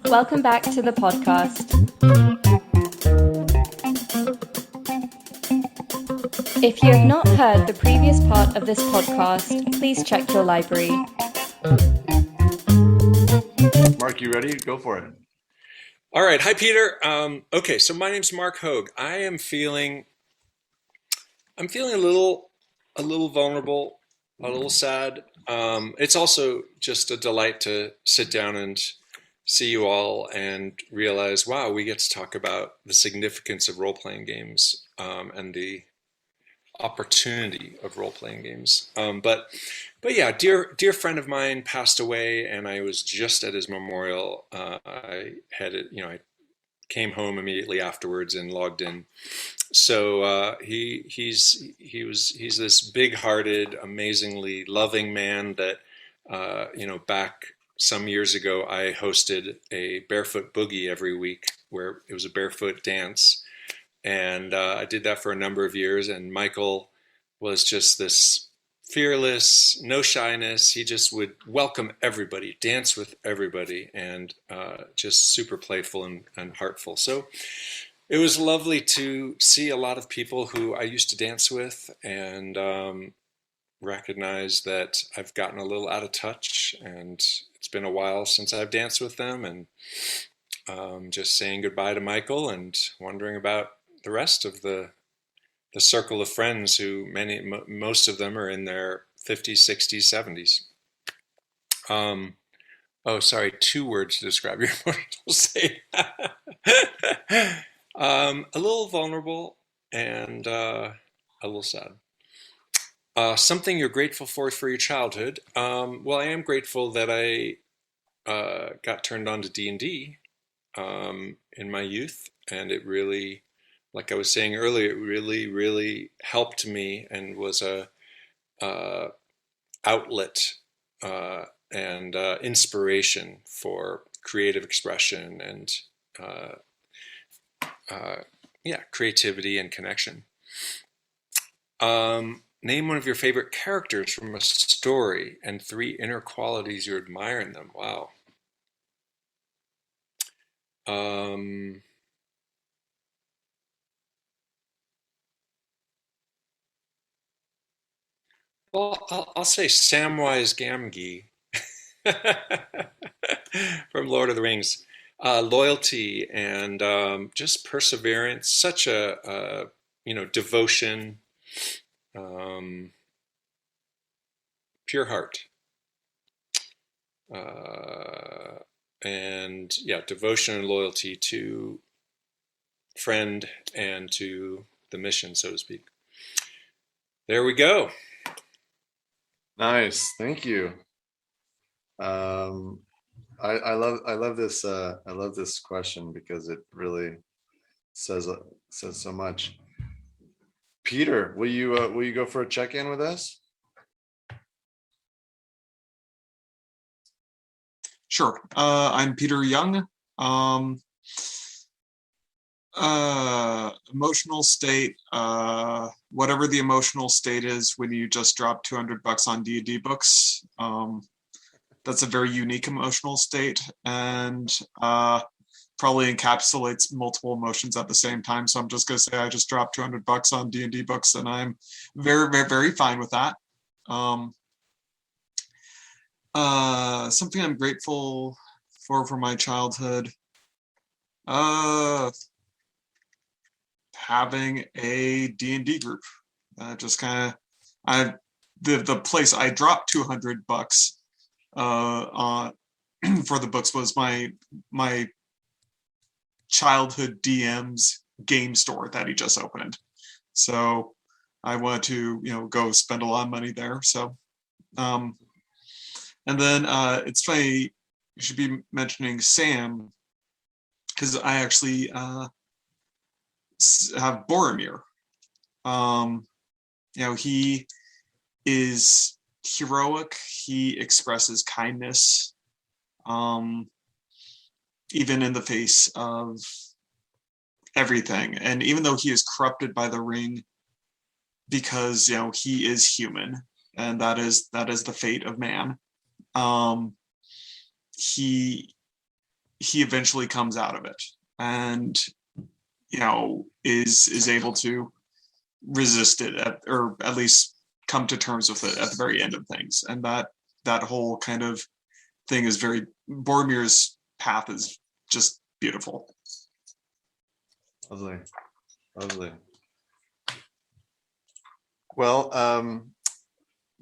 Welcome back to the podcast. If you have not heard the previous part of this podcast, please check your library. Mark, you ready? Go for it. All right. Hi, Peter. Okay, so my name's Mark Hoge. I'm feeling a little vulnerable, a little sad. It's also just a delight to sit down and see you all and realize, wow, we get to talk about the significance of role-playing games and the opportunity of role-playing games. But yeah, dear friend of mine passed away, and I was just at his memorial. I came home immediately afterwards and logged in. So he's this big-hearted, amazingly loving man that back some years ago I hosted a barefoot boogie every week where it was a barefoot dance, and I did that for a number of years. And Michael was just this fearless, no shyness. He just would welcome everybody, dance with everybody, and just super playful and heartful. So it was lovely to see a lot of people who I used to dance with and recognize that I've gotten a little out of touch, and it's been a while since I've danced with them, and just saying goodbye to Michael and wondering about the rest of the circle of friends who most of them are in their 50s, 60s, 70s. Oh, sorry, 2 words to describe your emotional state. A little vulnerable and a little sad. Something you're grateful for your childhood. Well, I am grateful that I got turned on to D&D in my youth, and it really, like I was saying earlier, it really helped me and was a outlet and inspiration for creative expression and creativity and connection. Name one of your favorite characters from a story and 3 inner qualities you admire in them. Wow. Well, I'll say Samwise Gamgee from Lord of the Rings. Loyalty and just perseverance, such a devotion, pure heart, and yeah, devotion and loyalty to friend and to the mission, so to speak. There we go. Nice, thank you. I love this question because it really says so much. Peter, will you go for a check-in with us? Sure. I'm Peter Jung. Emotional state, whatever the emotional state is when you just drop $200 on D&D books. That's a very unique emotional state, and probably encapsulates multiple emotions at the same time. So I'm just going to say I just dropped $200 on D&D books, and I'm very, very, very fine with that. Something I'm grateful for my childhood. Having a D&D group. Just kind of, the place I dropped $200 on for the books was my childhood DM's game store that he just opened. So I wanted to, go spend a lot of money there. So, and then it's funny you should be mentioning Sam, because I actually have Boromir. He is heroic. He expresses kindness, even in the face of everything. And even though he is corrupted by the ring, because he is human, and that is the fate of man. He he eventually comes out of it and, is able to resist it or at least come to terms with it at the very end of things. And that whole kind of thing is Boromir's path is just beautiful. Lovely. Well,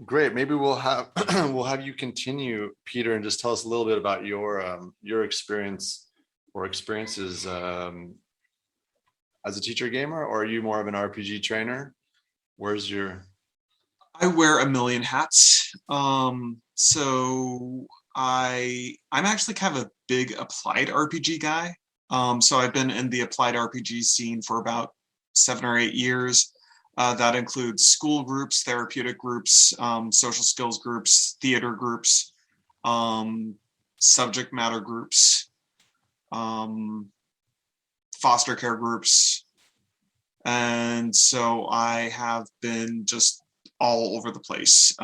great. Maybe we'll have you continue, Peter, and just tell us a little bit about your experience or experiences as a teacher gamer, or are you more of an RPG trainer? Where's your? I wear a million hats. So I'm actually kind of a big applied RPG guy. So I've been in the applied RPG scene for about 7 or 8 years. That includes school groups, therapeutic groups, social skills groups, theater groups, subject matter groups, foster care groups. And so I have been just all over the place,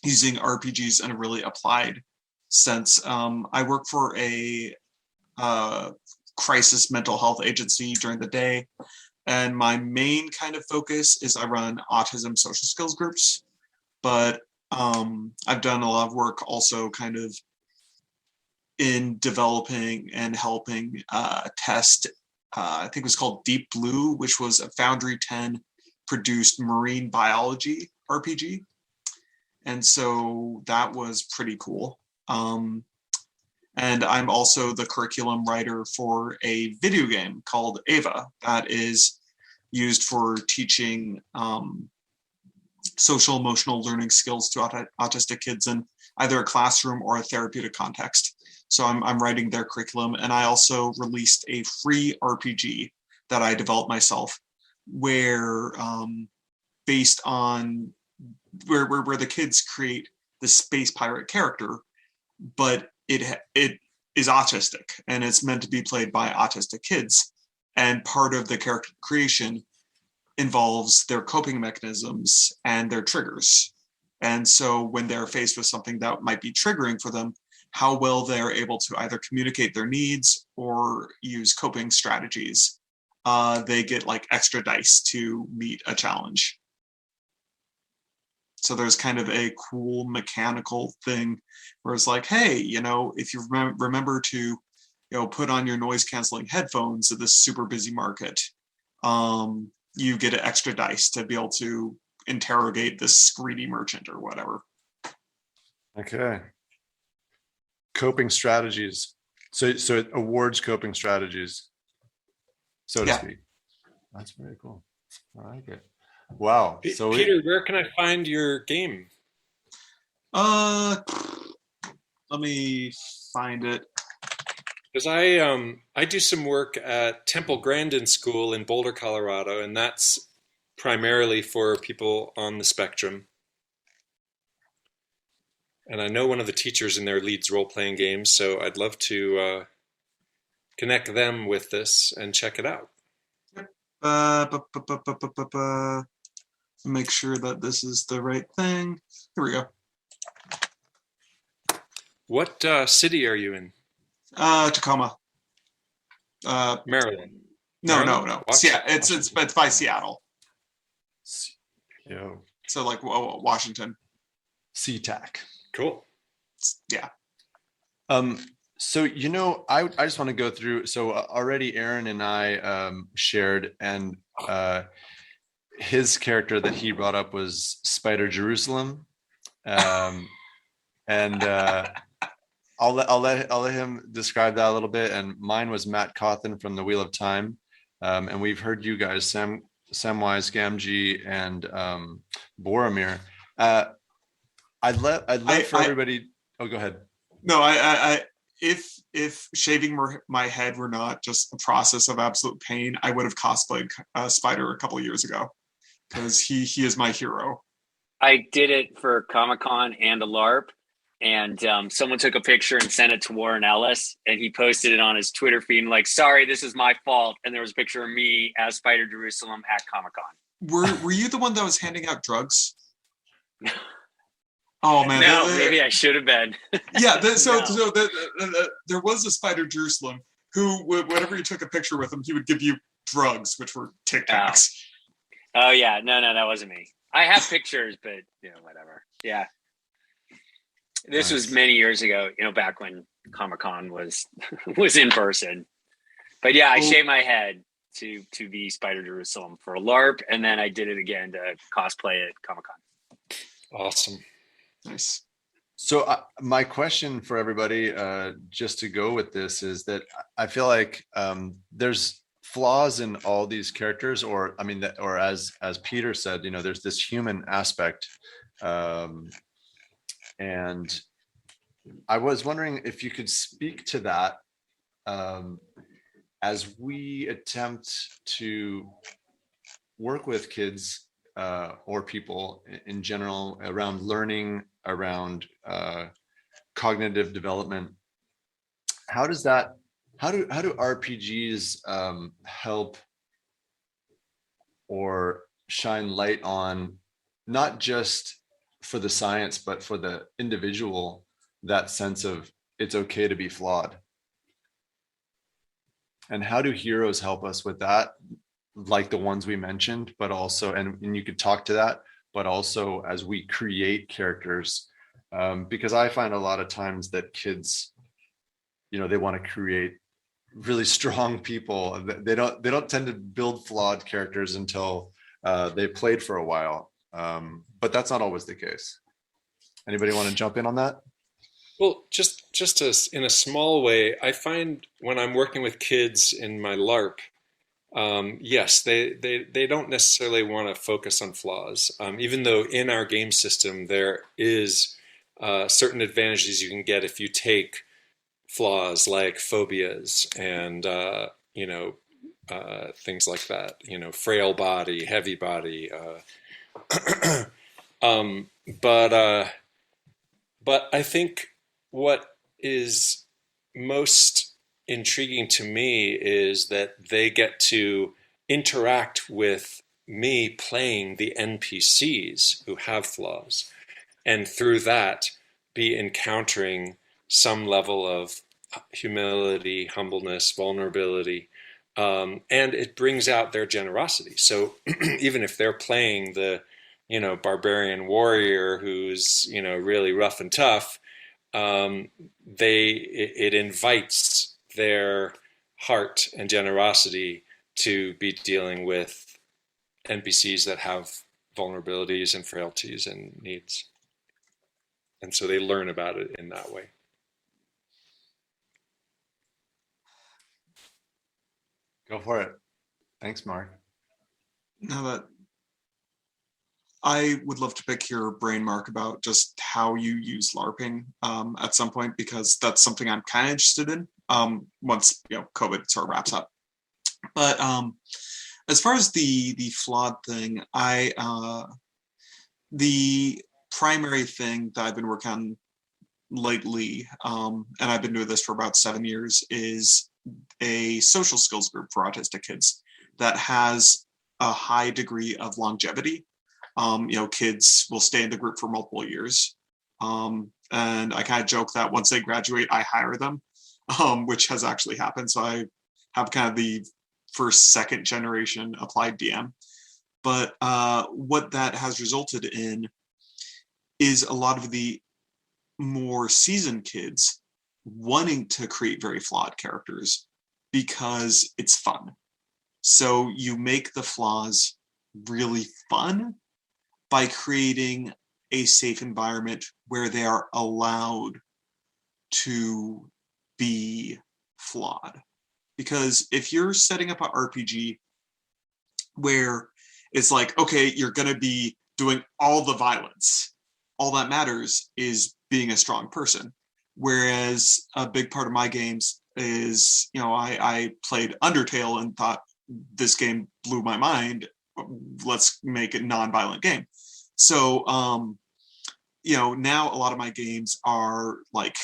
using RPGs in a really applied sense. I work for a crisis mental health agency during the day. And my main kind of focus is I run autism social skills groups, but I've done a lot of work also kind of in developing and helping test, I think it was called Deep Blue, which was a Foundry 10 produced marine biology RPG. And so that was pretty cool. And I'm also the curriculum writer for a video game called Ava that is used for teaching social emotional learning skills to autistic kids in either a classroom or a therapeutic context. So I'm writing their curriculum, and I also released a free RPG that I developed myself, where based on where the kids create the space pirate character, but it is autistic and it's meant to be played by autistic kids. And part of the character creation involves their coping mechanisms and their triggers. And so when they're faced with something that might be triggering for them, how well they're able to either communicate their needs or use coping strategies, they get like extra dice to meet a challenge. So there's kind of a cool mechanical thing where it's like, hey, if you remember to, put on your noise canceling headphones at this super busy market, you get an extra dice to be able to interrogate this greedy merchant or whatever. Okay. Coping strategies. So it awards coping strategies, so to speak. That's very cool. I like it. Wow. So Peter, where can I find your game? Let me find it. Because I do some work at Temple Grandin School in Boulder, Colorado, and that's primarily for people on the spectrum. And I know one of the teachers in there leads role-playing games, so I'd love to connect them with this and check it out. Make sure that this is the right thing. Here we go. What city are you in? Tacoma. Maryland. No. Yeah, it's by Seattle. Yo. So like Washington. SeaTac. Cool. Yeah. So I just want to go through. So already Aaron and I shared, and his character that he brought up was Spider Jerusalem, and I'll let him describe that a little bit. And mine was Matt Cawthon from the Wheel of Time, and we've heard you guys, Samwise Gamgee and Boromir. I'd love for everybody. Oh, go ahead. No, if shaving my head were not just a process of absolute pain, I would have cosplayed Spider a couple of years ago, because he is my hero. I did it for Comic-Con and a LARP, and someone took a picture and sent it to Warren Ellis, and he posted it on his Twitter feed, like, sorry, this is my fault. And there was a picture of me as Spider Jerusalem at Comic-Con. Were you the one that was handing out drugs? Oh man, No, maybe I should have been. Yeah, No. there was a Spider Jerusalem who, whenever you took a picture with him, he would give you drugs, which were Tic Tacs. Oh yeah, no, that wasn't me. I have pictures, but whatever. Yeah, this was many years ago. Back when Comic-Con was in person. But yeah, I shaved my head to be Spider Jerusalem for a LARP, and then I did it again to cosplay at Comic-Con. Awesome. Nice. So my question for everybody, just to go with this, is that I feel like there's flaws in all these characters, or as Peter said, there's this human aspect, and I was wondering if you could speak to that as we attempt to work with kids or people in general around learning, around cognitive development. How do RPGs help or shine light on, not just for the science, but for the individual, that sense of it's okay to be flawed? And how do heroes help us with that, like the ones we mentioned, but also, and you could talk to that, but also as we create characters, because I find a lot of times that kids, they want to create really strong people. They don't tend to build flawed characters until they played for a while, but that's not always the case. Anybody want to jump in on that? Well, just as in a small way, I find when I'm working with kids in my LARP, yes, they don't necessarily want to focus on flaws, even though in our game system there is certain advantages you can get if you take flaws like phobias and things like that. Frail body, heavy body, but I think what is most intriguing to me is that they get to interact with me playing the NPCs who have flaws, and through that be encountering some level of humility, humbleness, vulnerability, and it brings out their generosity. So even if they're playing the barbarian warrior who's really rough and tough, it invites their heart and generosity to be dealing with NPCs that have vulnerabilities and frailties and needs. And so they learn about it in that way. Go for it. Thanks, Mark. Now that I would love to pick your brain, Mark, about just how you use LARPing at some point, because that's something I'm kind of interested in once COVID sort of wraps up. But as far as the flawed thing, the primary thing that I've been working on lately, and I've been doing this for about 7 years, is a social skills group for autistic kids that has a high degree of longevity. Kids will stay in the group for multiple years. And I kind of joke that once they graduate, I hire them, which has actually happened. So I have kind of the first, second generation applied DM. But what that has resulted in is a lot of the more seasoned kids wanting to create very flawed characters because it's fun. So you make the flaws really fun by creating a safe environment where they are allowed to be flawed. Because if you're setting up an RPG where it's like, okay, you're going to be doing all the violence, all that matters is being a strong person. Whereas a big part of my games is, I played Undertale and thought this game blew my mind. Let's make it a non-violent game. So, now a lot of my games are like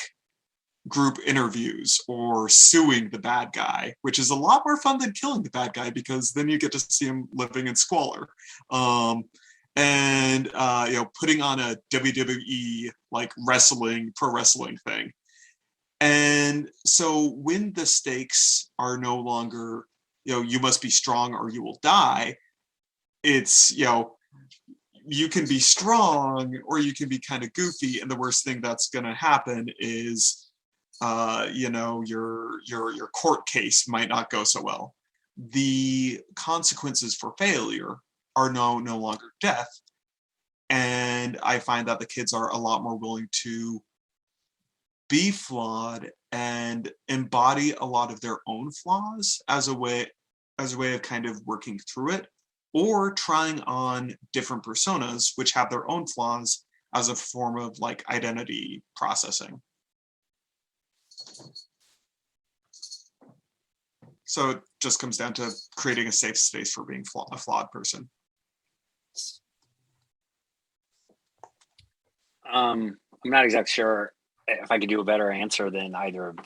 group interviews or suing the bad guy, which is a lot more fun than killing the bad guy, because then you get to see him living in squalor. and putting on a WWE like pro wrestling thing. And so when the stakes are no longer, you must be strong or you will die, it's, you can be strong or you can be kind of goofy, and the worst thing that's going to happen is your court case might not go so well. The consequences for failure are no longer death, and I find that the kids are a lot more willing to be flawed and embody a lot of their own flaws as a way of kind of working through it, or trying on different personas which have their own flaws as a form of like identity processing. So it just comes down to creating a safe space for being a flawed person. I'm not exactly sure if I could do a better answer than either of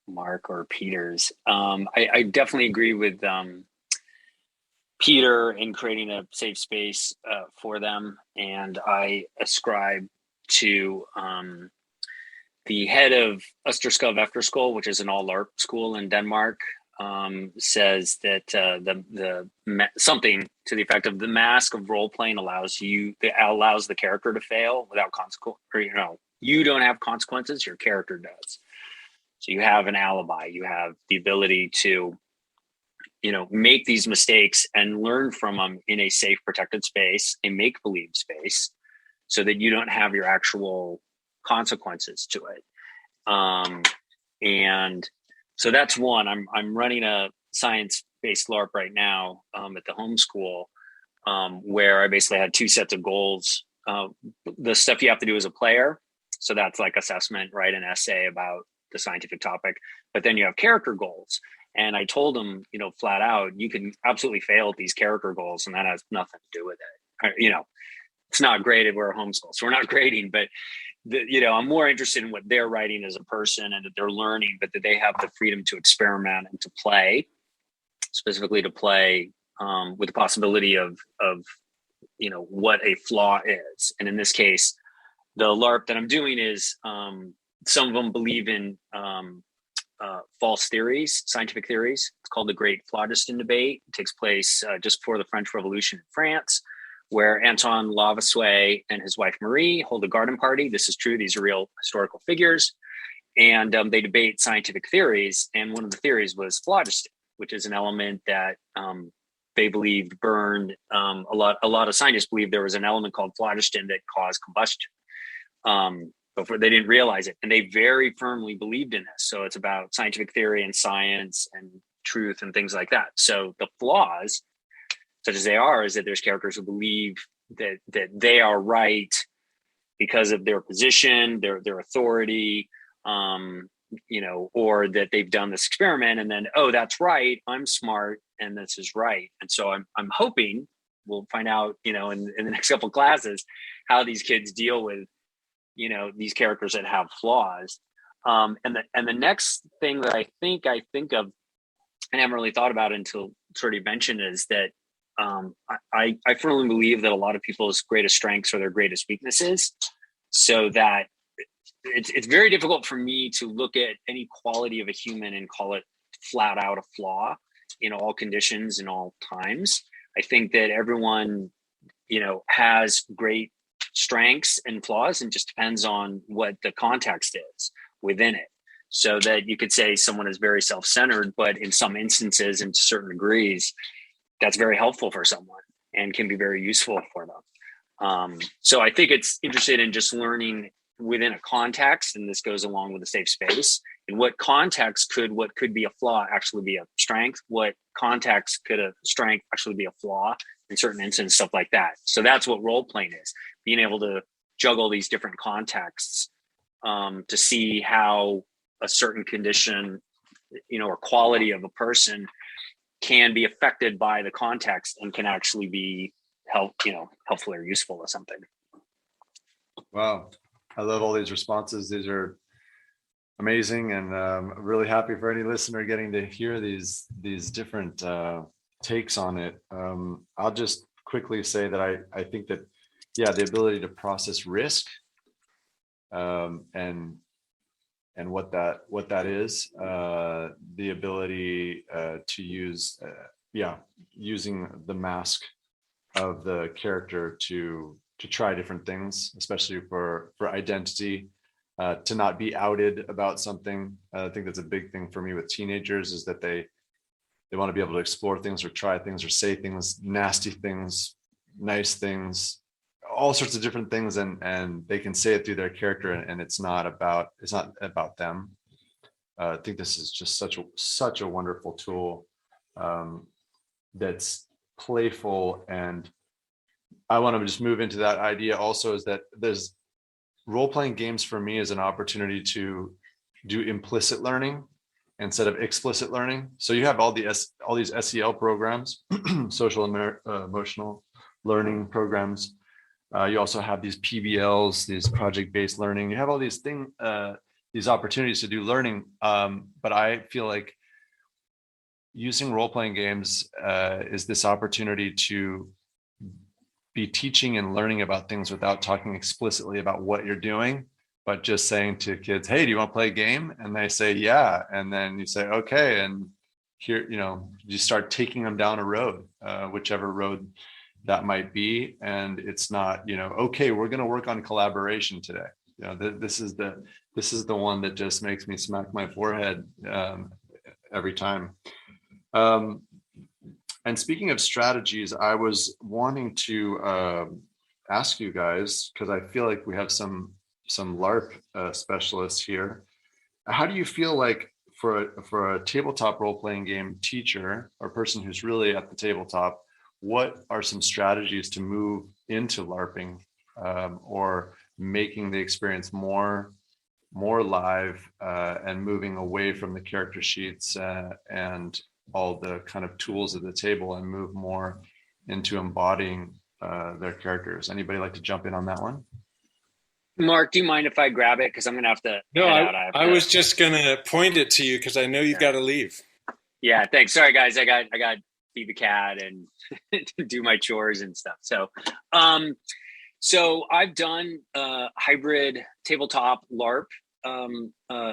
Mark or Peter's. I definitely agree with Peter in creating a safe space for them. And I ascribe to the head of SCHOOL Afterschool, which is an all LARP school in Denmark, says that something to the effect of the mask of role playing allows the character to fail without consequence, or you don't have consequences, your character does. So you have an alibi, you have the ability to make these mistakes and learn from them in a safe, protected space, a make-believe space, so that you don't have your actual consequences to it. And so that's one. I'm running a science-based LARP right now at the homeschool, where I basically had two sets of goals. The stuff you have to do as a player, so that's like assessment, write an essay about the scientific topic, but then you have character goals. And I told them, flat out, you can absolutely fail at these character goals, and that has nothing to do with it. It's not graded. We're a homeschool, so we're not grading, but I'm more interested in what they're writing as a person and that they're learning, but that they have the freedom to experiment and to play, specifically to play with the possibility of what a flaw is. And in this case, the LARP that I'm doing is some of them believe in false theories, scientific theories. It's called the Great Phlogiston Debate. It takes place just before the French Revolution in France, where Antoine Lavoisier and his wife Marie hold a garden party. This is true. These are real historical figures. And they debate scientific theories. And one of the theories was phlogiston, which is an element that they believed burned. A lot of scientists believe there was an element called phlogiston that caused combustion. Before they didn't realize it. And they very firmly believed in this. So it's about scientific theory and science and truth and things like that. So the flaws, such as they are, is that there's characters who believe that they are right because of their position, their authority, or that they've done this experiment and then, oh, that's right, I'm smart and this is right. And so I'm hoping we'll find out, in the next couple of classes, how these kids deal with these characters that have flaws. And the next thing that I think of, and I haven't really thought about until sort of mentioned, is that I firmly believe that a lot of people's greatest strengths are their greatest weaknesses. So that it's very difficult for me to look at any quality of a human and call it flat out a flaw in all conditions in all times. I think that everyone, has great strengths and flaws, and just depends on what the context is within it. So that you could say someone is very self-centered, but in some instances and to certain degrees, that's very helpful for someone and can be very useful for them. So I think it's interested in just learning within a context, and this goes along with a safe space. In what context could what could be a flaw actually be a strength? What context could a strength actually be a flaw in certain instances, stuff like that. So that's what role playing is, being able to juggle these different contexts to see how a certain condition, or quality of a person can be affected by the context and can actually be helpful or useful or something. Wow. I love all these responses. These are amazing. And I'm really happy for any listener getting to hear these different takes on it. I'll just quickly say that I think that, yeah, the ability to process risk, and what that is, the ability to use, using the mask of the character to try different things, especially for identity, to not be outed about something. I think that's a big thing for me with teenagers, is that they want to be able to explore things or try things or say things, nasty things, nice things, all sorts of different things, and they can say it through their character, and it's not about them. I think this is just such a wonderful tool, that's playful. And I want to just move into that idea also, is that there's role-playing games for me is an opportunity to do implicit learning instead of explicit learning. So you have all these SEL programs, social and emotional learning programs. You also have these PBLs, these project-based learning. You have all these these opportunities to do learning. But I feel like using role-playing games is this opportunity to be teaching and learning about things without talking explicitly about what you're doing, but just saying to kids, hey, do you want to play a game? And they say, yeah. And then you say, okay. And here, you start taking them down a road, whichever road that might be. And it's not, okay, we're going to work on collaboration today. This is the one that just makes me smack my forehead every time. And speaking of strategies, I was wanting to ask you guys, because I feel like we have some LARP specialists here. How do you feel like for a tabletop role-playing game teacher or person who's really at the tabletop, what are some strategies to move into LARPing, or making the experience more live, and moving away from the character sheets and all the kind of tools at the table, and move more into embodying their characters? Anybody like to jump in on that one? Mark, do you mind if I grab it? Because I'm going to have to No, head out. I was just going to point it to you because I know you've got to leave. Yeah, thanks. Sorry, guys. I got feed the cat and do my chores and stuff. So I've done hybrid tabletop LARP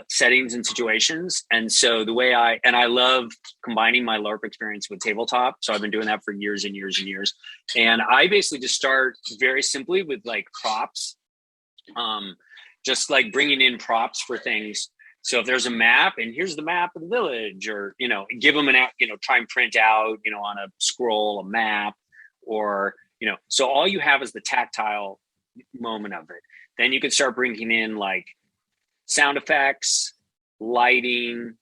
settings and situations. And so I love combining my LARP experience with tabletop. So I've been doing that for years and years and years. And I basically just start very simply with like props, just like bringing in props for things. So if there's a map and here's the map of the village, or, give them try and print out, on a scroll, a map, or, so all you have is the tactile moment of it. Then you can start bringing in like sound effects, lighting,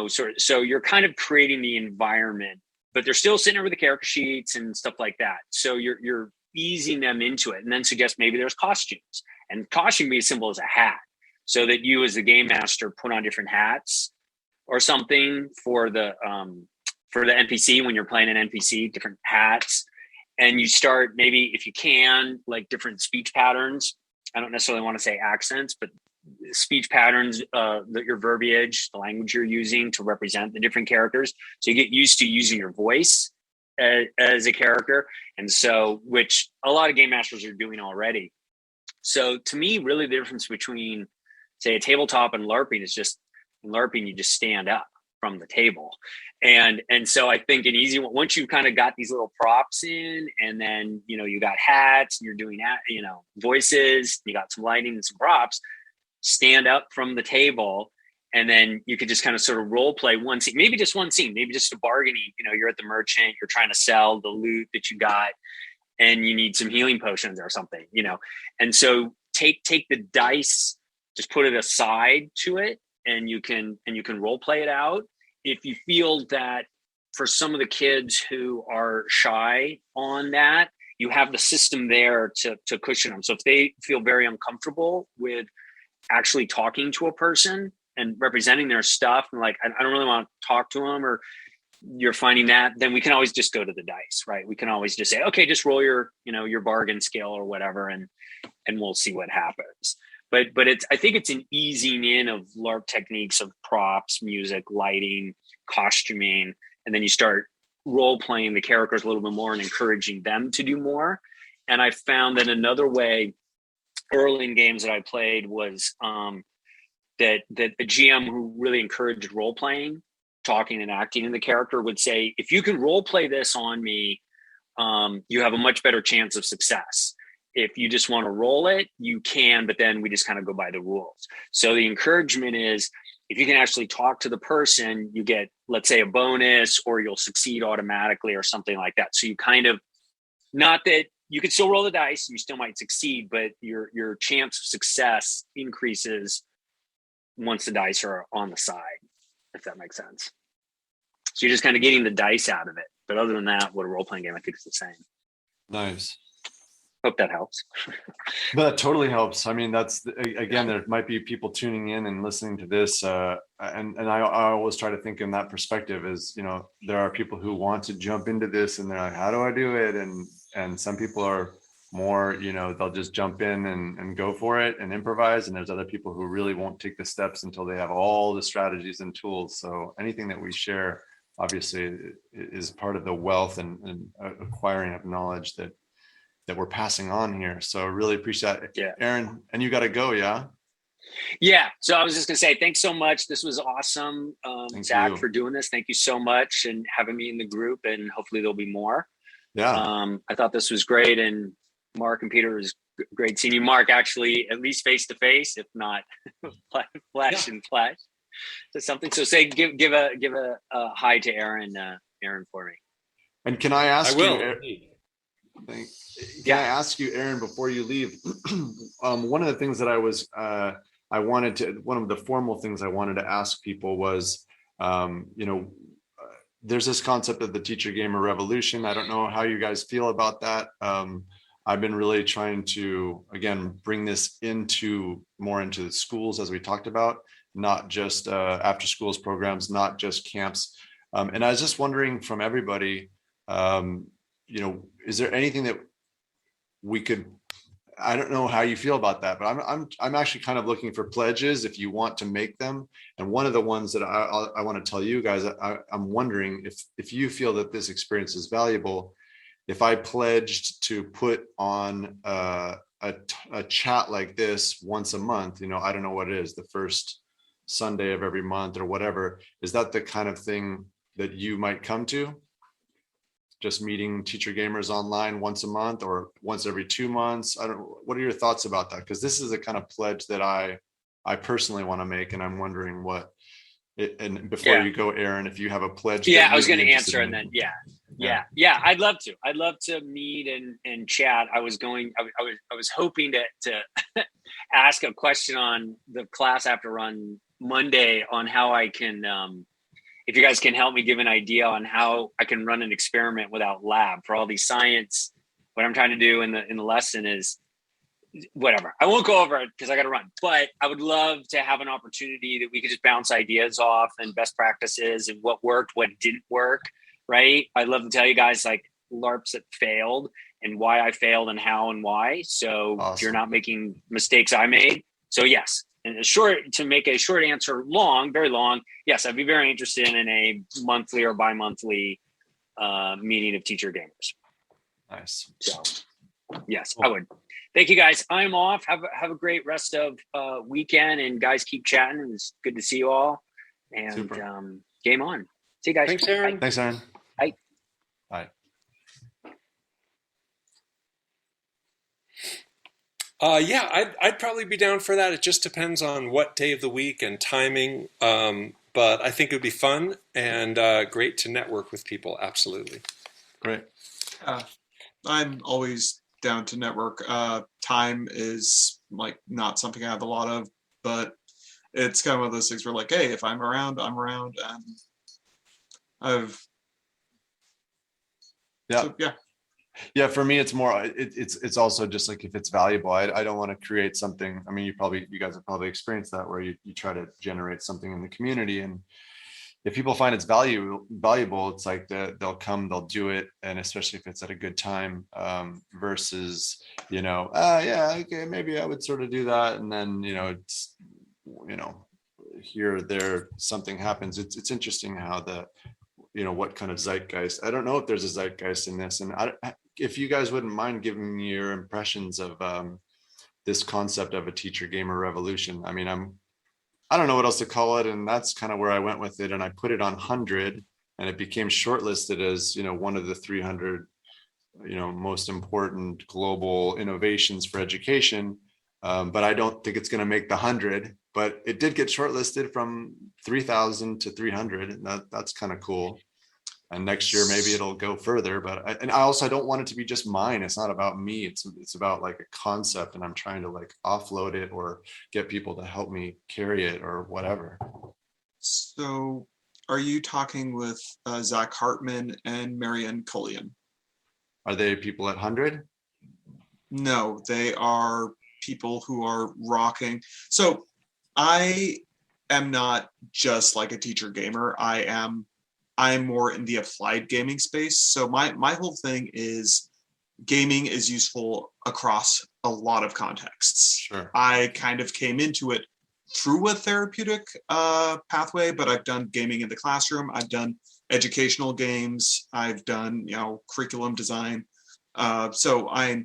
so you're kind of creating the environment, but they're still sitting there with the character sheets and stuff like that. So you're easing them into it, and then suggest maybe there's costumes, and costume be as simple as a hat, so that you as the game master put on different hats or something for the NPC when you're playing an NPC, different hats. And you start maybe, if you can, like different speech patterns. I don't necessarily want to say accents, but speech patterns, your verbiage, the language you're using to represent the different characters. So you get used to using your voice as a character. And so, which a lot of game masters are doing already. So to me, really the difference between, say, a tabletop and LARPing is just, in LARPing, you just stand up from the table. And so I think an easy one, once you kind of got these little props in, and then, you got hats and you're doing that, voices, you got some lighting and some props, stand up from the table. And then you could just kind of sort of role play one scene, maybe just one scene, maybe just a bargaining, you're at the merchant, you're trying to sell the loot that you got, and you need some healing potions or something, and so take the dice, just put it aside to it, and you can role play it out. If you feel that for some of the kids who are shy on that, you have the system there to cushion them. So if they feel very uncomfortable with actually talking to a person and representing their stuff, and like, I don't really want to talk to them, or you're finding that, then we can always just go to the dice, right? We can always just say, okay, just roll your bargain scale or whatever, and we'll see what happens. But I think it's an easing in of LARP techniques of props, music, lighting, costuming, and then you start role playing the characters a little bit more and encouraging them to do more. And I found that another way early in games that I played was that a GM who really encouraged role playing, talking and acting in the character, would say, if you can role play this on me, you have a much better chance of success. If you just want to roll it, you can, but then we just kind of go by the rules. So the encouragement is, if you can actually talk to the person, you get, let's say, a bonus, or you'll succeed automatically or something like that. So you kind of, not that you could still roll the dice, you still might succeed, but your chance of success increases once the dice are on the side, if that makes sense. So you're just kind of getting the dice out of it. But other than that, what a role-playing game, I think, is the same. Nice. Hope that helps. But that totally helps. I mean, that's, again, there might be people tuning in and listening to this. And I always try to think in that perspective is, you know, there are people who want to jump into this and they're like, how do I do it? And some people are more, you know, they'll just jump in and go for it and improvise. And there's other people who really won't take the steps until they have all the strategies and tools. So anything that we share, obviously, is part of the wealth and acquiring of knowledge that we're passing on here. So really appreciate it. Yeah. Aaron, and you got to go. Yeah. Yeah. So I was just going to say, thanks so much. This was awesome. Zach, for doing this. Thank you so much and having me in the group, and hopefully there'll be more. Yeah. I thought this was great. And Mark and Peter, it was great seeing you. Mark, actually, at least face to face, if not flesh and flesh. So something. So say, give a hi to Aaron for me. And can I ask I will. Can I ask you, Aaron, before you leave, one of the things that one of the formal things I wanted to ask people was, you know, there's this concept of the teacher gamer revolution. I don't know how you guys feel about that. I've been really trying to, again, bring this more into the schools, as we talked about, not just after schools programs, not just camps. And I was just wondering from everybody, you know, is there anything that we could, I don't know how you feel about that, but I'm actually kind of looking for pledges if you want to make them. And one of the ones that I want to tell you guys, I'm wondering if you feel that this experience is valuable, if I pledged to put on a chat like this once a month, you know, I don't know what it is, the first Sunday of every month or whatever, is that the kind of thing that you might come to? Just meeting teacher gamers online once a month or once every 2 months? What are your thoughts about that? Because this is a kind of pledge that I personally want to make, and I'm wondering and before you go, Aaron, if you have a pledge. Yeah, I was going to answer, and then yeah, I'd love to meet and chat. I was hoping to ask a question on the class after run Monday on how I can, if you guys can help me give an idea on how I can run an experiment without lab for all these science. What I'm trying to do in the lesson is whatever. I won't go over it because I got to run, but I would love to have an opportunity that we could just bounce ideas off and best practices and what worked, what didn't work. Right. I'd love to tell you guys like LARPs that failed and why I failed and how and why. So Awesome. If you're not making mistakes I made. So yes. And to make a short answer long, very long, yes, I'd be very interested in a monthly or bi-monthly meeting of teacher gamers. Nice. So yes, cool. I would. Thank you guys. I'm off. Have a great rest of weekend, and guys keep chatting. It's good to see you all. And game on. See you guys. Thanks, Aaron. Bye. Thanks, Aaron. Bye. Bye. Yeah, I'd probably be down for that. It just depends on what day of the week and timing. But I think it would be fun and great to network with people. Absolutely. Great. I'm always down to network. Time is like not something I have a lot of, but it's kind of one of those things where like, hey, if I'm around, I'm around, and Yeah, for me, it's more, it's also just like if it's valuable, I don't want to create something. I mean, you guys have probably experienced that where you try to generate something in the community, and if people find it's valuable, it's like they'll come, they'll do it. And especially if it's at a good time, versus, yeah, okay, maybe I would sort of do that. And then, it's, here or there, something happens. It's interesting how what kind of zeitgeist. I don't know if there's a zeitgeist in this. And if you guys wouldn't mind giving me your impressions of this concept of a teacher gamer revolution. I mean, I don't know what else to call it. And that's kind of where I went with it. And I put it on 100, and it became shortlisted as, one of the 300, most important global innovations for education. But I don't think it's going to make the 100, but it did get shortlisted from 3,000 to 300. And that's kind of cool. And next year, maybe it'll go further, but I don't want it to be just mine. It's not about me. It's about like a concept, and I'm trying to like offload it or get people to help me carry it or whatever. So are you talking with Zach Hartman and Marianne Cullion? Are they people at 100? No, they are people who are rocking. So I am not just like a teacher gamer. I'm more in the applied gaming space. So my whole thing is gaming is useful across a lot of contexts. Sure. I kind of came into it through a therapeutic pathway, but I've done gaming in the classroom. I've done educational games. I've done, curriculum design. So I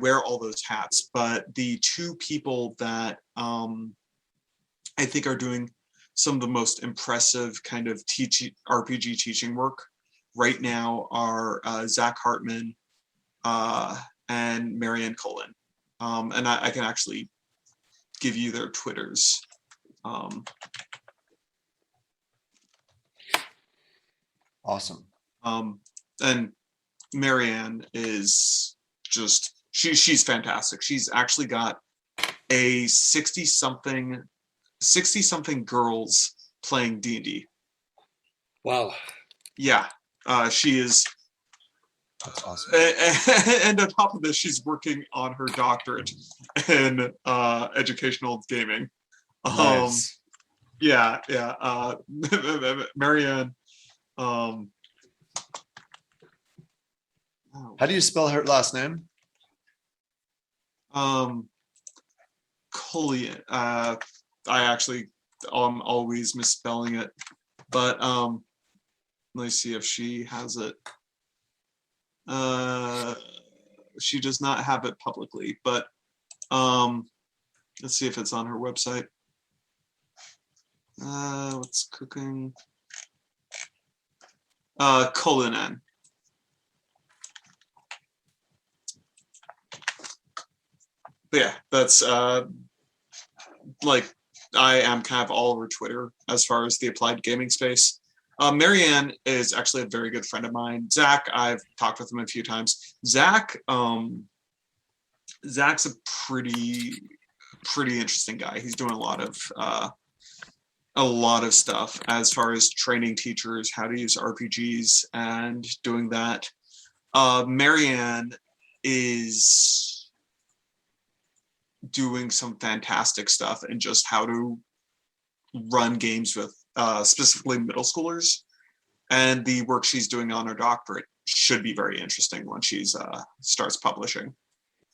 wear all those hats, but the two people that I think are doing some of the most impressive kind of RPG teaching work right now are Zach Hartman and Marianne Cullion. And I can actually give you their Twitters. Awesome. And Marianne is just, she's fantastic. She's actually got a 60 something girls playing D&D. Wow. Yeah, she is. That's awesome. And on top of this, she's working on her doctorate in educational gaming. Nice. Yeah. Marianne. How do you spell her last name? Cullion. I'm always misspelling it, but let me see if she has it. She does not have it publicly, but let's see if it's on her website. What's cooking? Cullinan. But yeah, that's like I am kind of all over Twitter as far as the applied gaming space. Marianne is actually a very good friend of mine. Zach, I've talked with him a few times. Zach's a pretty interesting guy. He's doing a lot of stuff as far as training teachers how to use RPGs and doing that. Marianne is doing some fantastic stuff and just how to run games with specifically middle schoolers, and the work she's doing on her doctorate should be very interesting when she's starts publishing.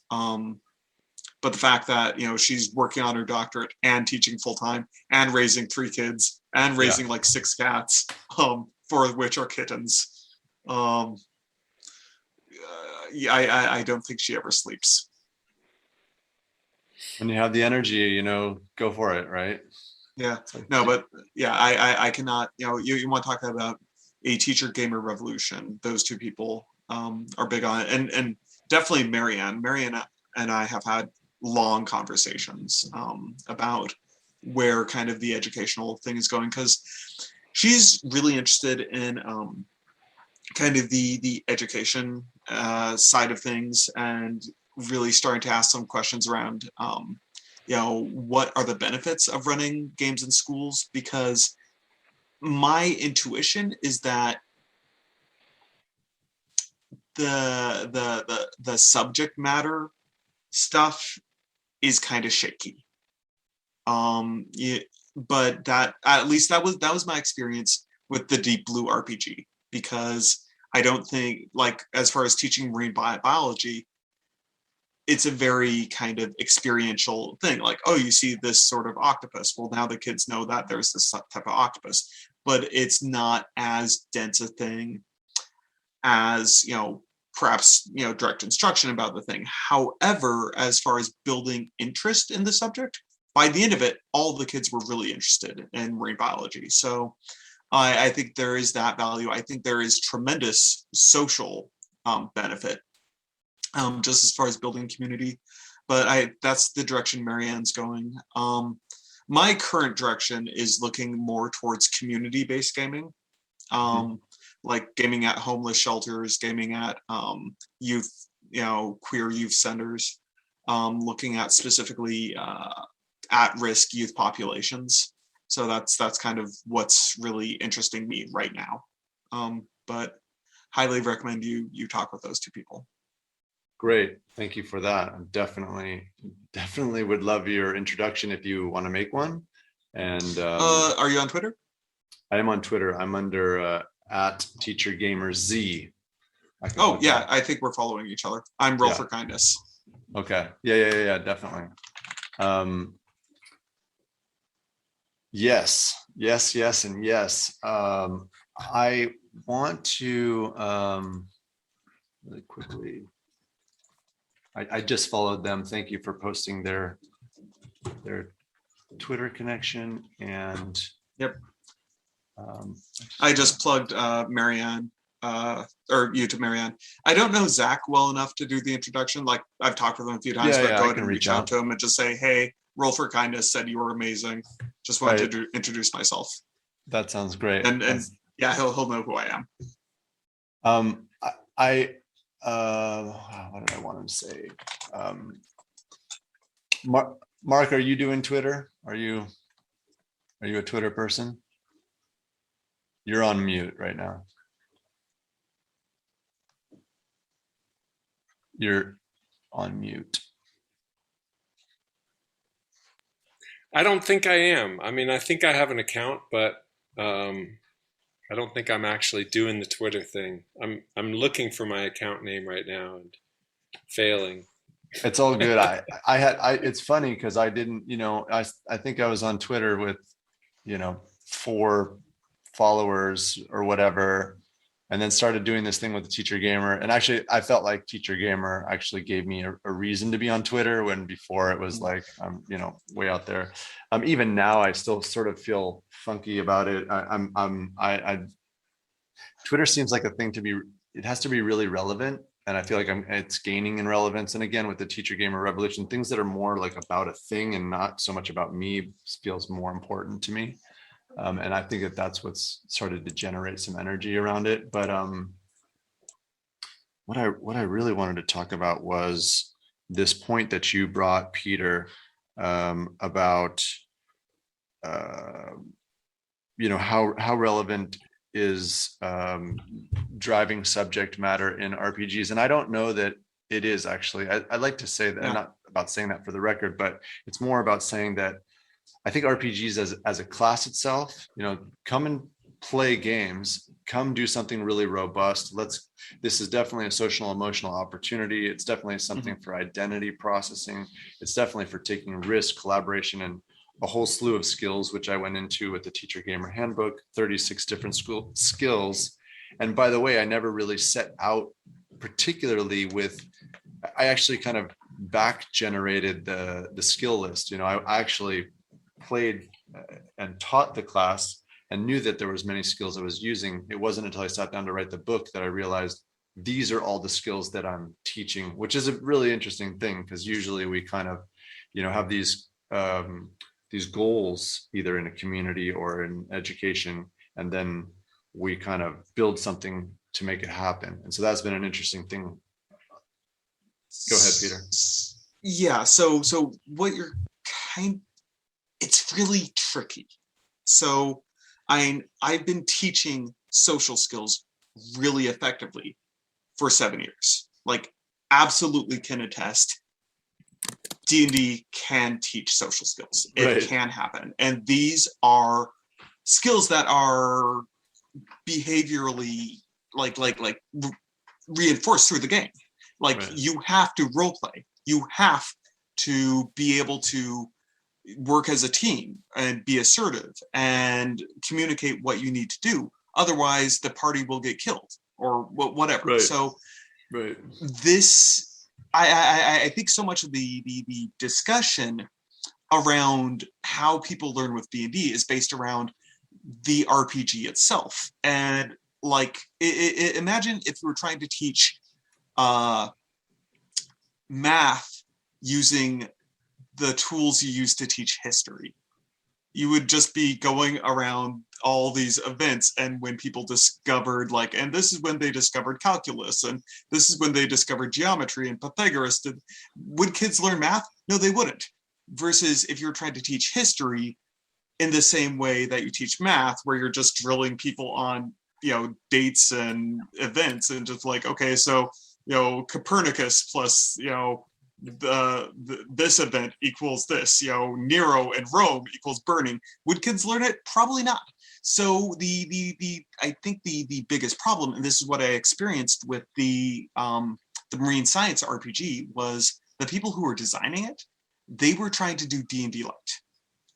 But the fact that she's working on her doctorate and teaching full-time and raising 3 kids and raising like 6 cats, for which are kittens, I don't think she ever sleeps. When you have the energy, go for it, right? Yeah, no, but yeah, I cannot, you want to talk about a teacher gamer revolution. Those two people are big on it. And definitely Marianne and I have had long conversations about where kind of the educational thing is going, because she's really interested in kind of the education side of things, and really starting to ask some questions around what are the benefits of running games in schools, because my intuition is that the subject matter stuff is kind of shaky. But that, at least that was my experience with the Deep Blue RPG, because I don't think, like, as far as teaching marine biology, it's a very kind of experiential thing. Like, oh, you see this sort of octopus. Well, now the kids know that there's this type of octopus. but it's not as dense a thing as, perhaps, direct instruction about the thing. However, as far as building interest in the subject, by the end of it, all the kids were really interested in marine biology. So I think there is that value. I think there is tremendous social benefit, just as far as building community. But that's the direction Marianne's going. My current direction is looking more towards community-based gaming, like gaming at homeless shelters, gaming at youth, queer youth centers, looking at specifically at-risk youth populations. So that's kind of what's really interesting me right now. But highly recommend you talk with those two people. Great, thank you for that. I definitely would love your introduction if you want to make one. And are you on Twitter? I am on Twitter. I'm under at TeacherGamerZ. Oh yeah, I think we're following each other. I'm Roll for Kindness. Okay. Yeah, definitely. Yes, and yes. I want to really quickly. I just followed them. Thank you for posting their Twitter connection. And yep. I just plugged Marianne, or you to Marianne. I don't know Zach well enough to do the introduction. Like, I've talked with him a few times, but go ahead and reach out to him and just say, hey, Roll for Kindness said you were amazing. Just wanted to introduce myself. That sounds great. And yeah, he'll know who I am. What did I want to say? Mark, are you doing Twitter? Are you a Twitter person? You're on mute right now. You're on mute. I don't think I am. I mean, I think I have an account, but I don't think I'm actually doing the Twitter thing. I'm looking for my account name right now and failing. It's all good. It's funny because I didn't, I think I was on Twitter with, 4 followers or whatever, and then started doing this thing with the Teacher Gamer. And actually, I felt like Teacher Gamer actually gave me a reason to be on Twitter, when before it was like, way out there. Even now, I still sort of feel funky about it. Twitter seems like a thing it has to be really relevant. And I feel like it's gaining in relevance. And again, with the Teacher Gamer revolution, things that are more like about a thing and not so much about me feels more important to me. And I think that's what's started to generate some energy around it. But what I really wanted to talk about was this point that you brought, Peter, about how relevant is driving subject matter in RPGs. And I don't know that it is actually. I'd like to say that, not about saying that for the record, but it's more about saying that I think RPGs as a class itself, come and play games, come do something really robust. This is definitely a social emotional opportunity. It's definitely something for identity processing. It's definitely for taking risk, collaboration, and a whole slew of skills, which I went into with the Teacher Gamer Handbook, 36 different skills. And by the way, I never really set out particularly I actually kind of back generated the skill list. I actually played and taught the class and knew that there was many skills I was using. It wasn't until I sat down to write the book that I realized these are all the skills that I'm teaching, which is a really interesting thing, because usually we kind of, have these goals either in a community or in education, and then we kind of build something to make it happen. And so that's been an interesting thing. Go ahead, Peter. Yeah. So what you're it's really tricky. So I've been teaching social skills really effectively for 7 years. Like, absolutely can attest. D&D can teach social skills. It can happen. And these are skills that are behaviorally like reinforced through the game. Like, you have to role play. You have to be able to work as a team and be assertive and communicate what you need to do. Otherwise, the party will get killed or whatever. Right. So Right. this, I think so much of the discussion around how people learn with D&D is based around the RPG itself. And like, imagine if you were trying to teach math using the tools you use to teach history. You would just be going around all these events, and when people discovered, like, and this is when they discovered calculus, and this is when they discovered geometry, and Pythagoras would kids learn math? No, they wouldn't. Versus if you're trying to teach history in the same way that you teach math, where you're just drilling people on, dates and events, and just like, okay, so, Copernicus plus, this event equals this, Nero and Rome equals burning. Would kids learn it? Probably not. So I think the biggest problem, and this is what I experienced with the marine science RPG, was the people who were designing it, they were trying to do D&D light.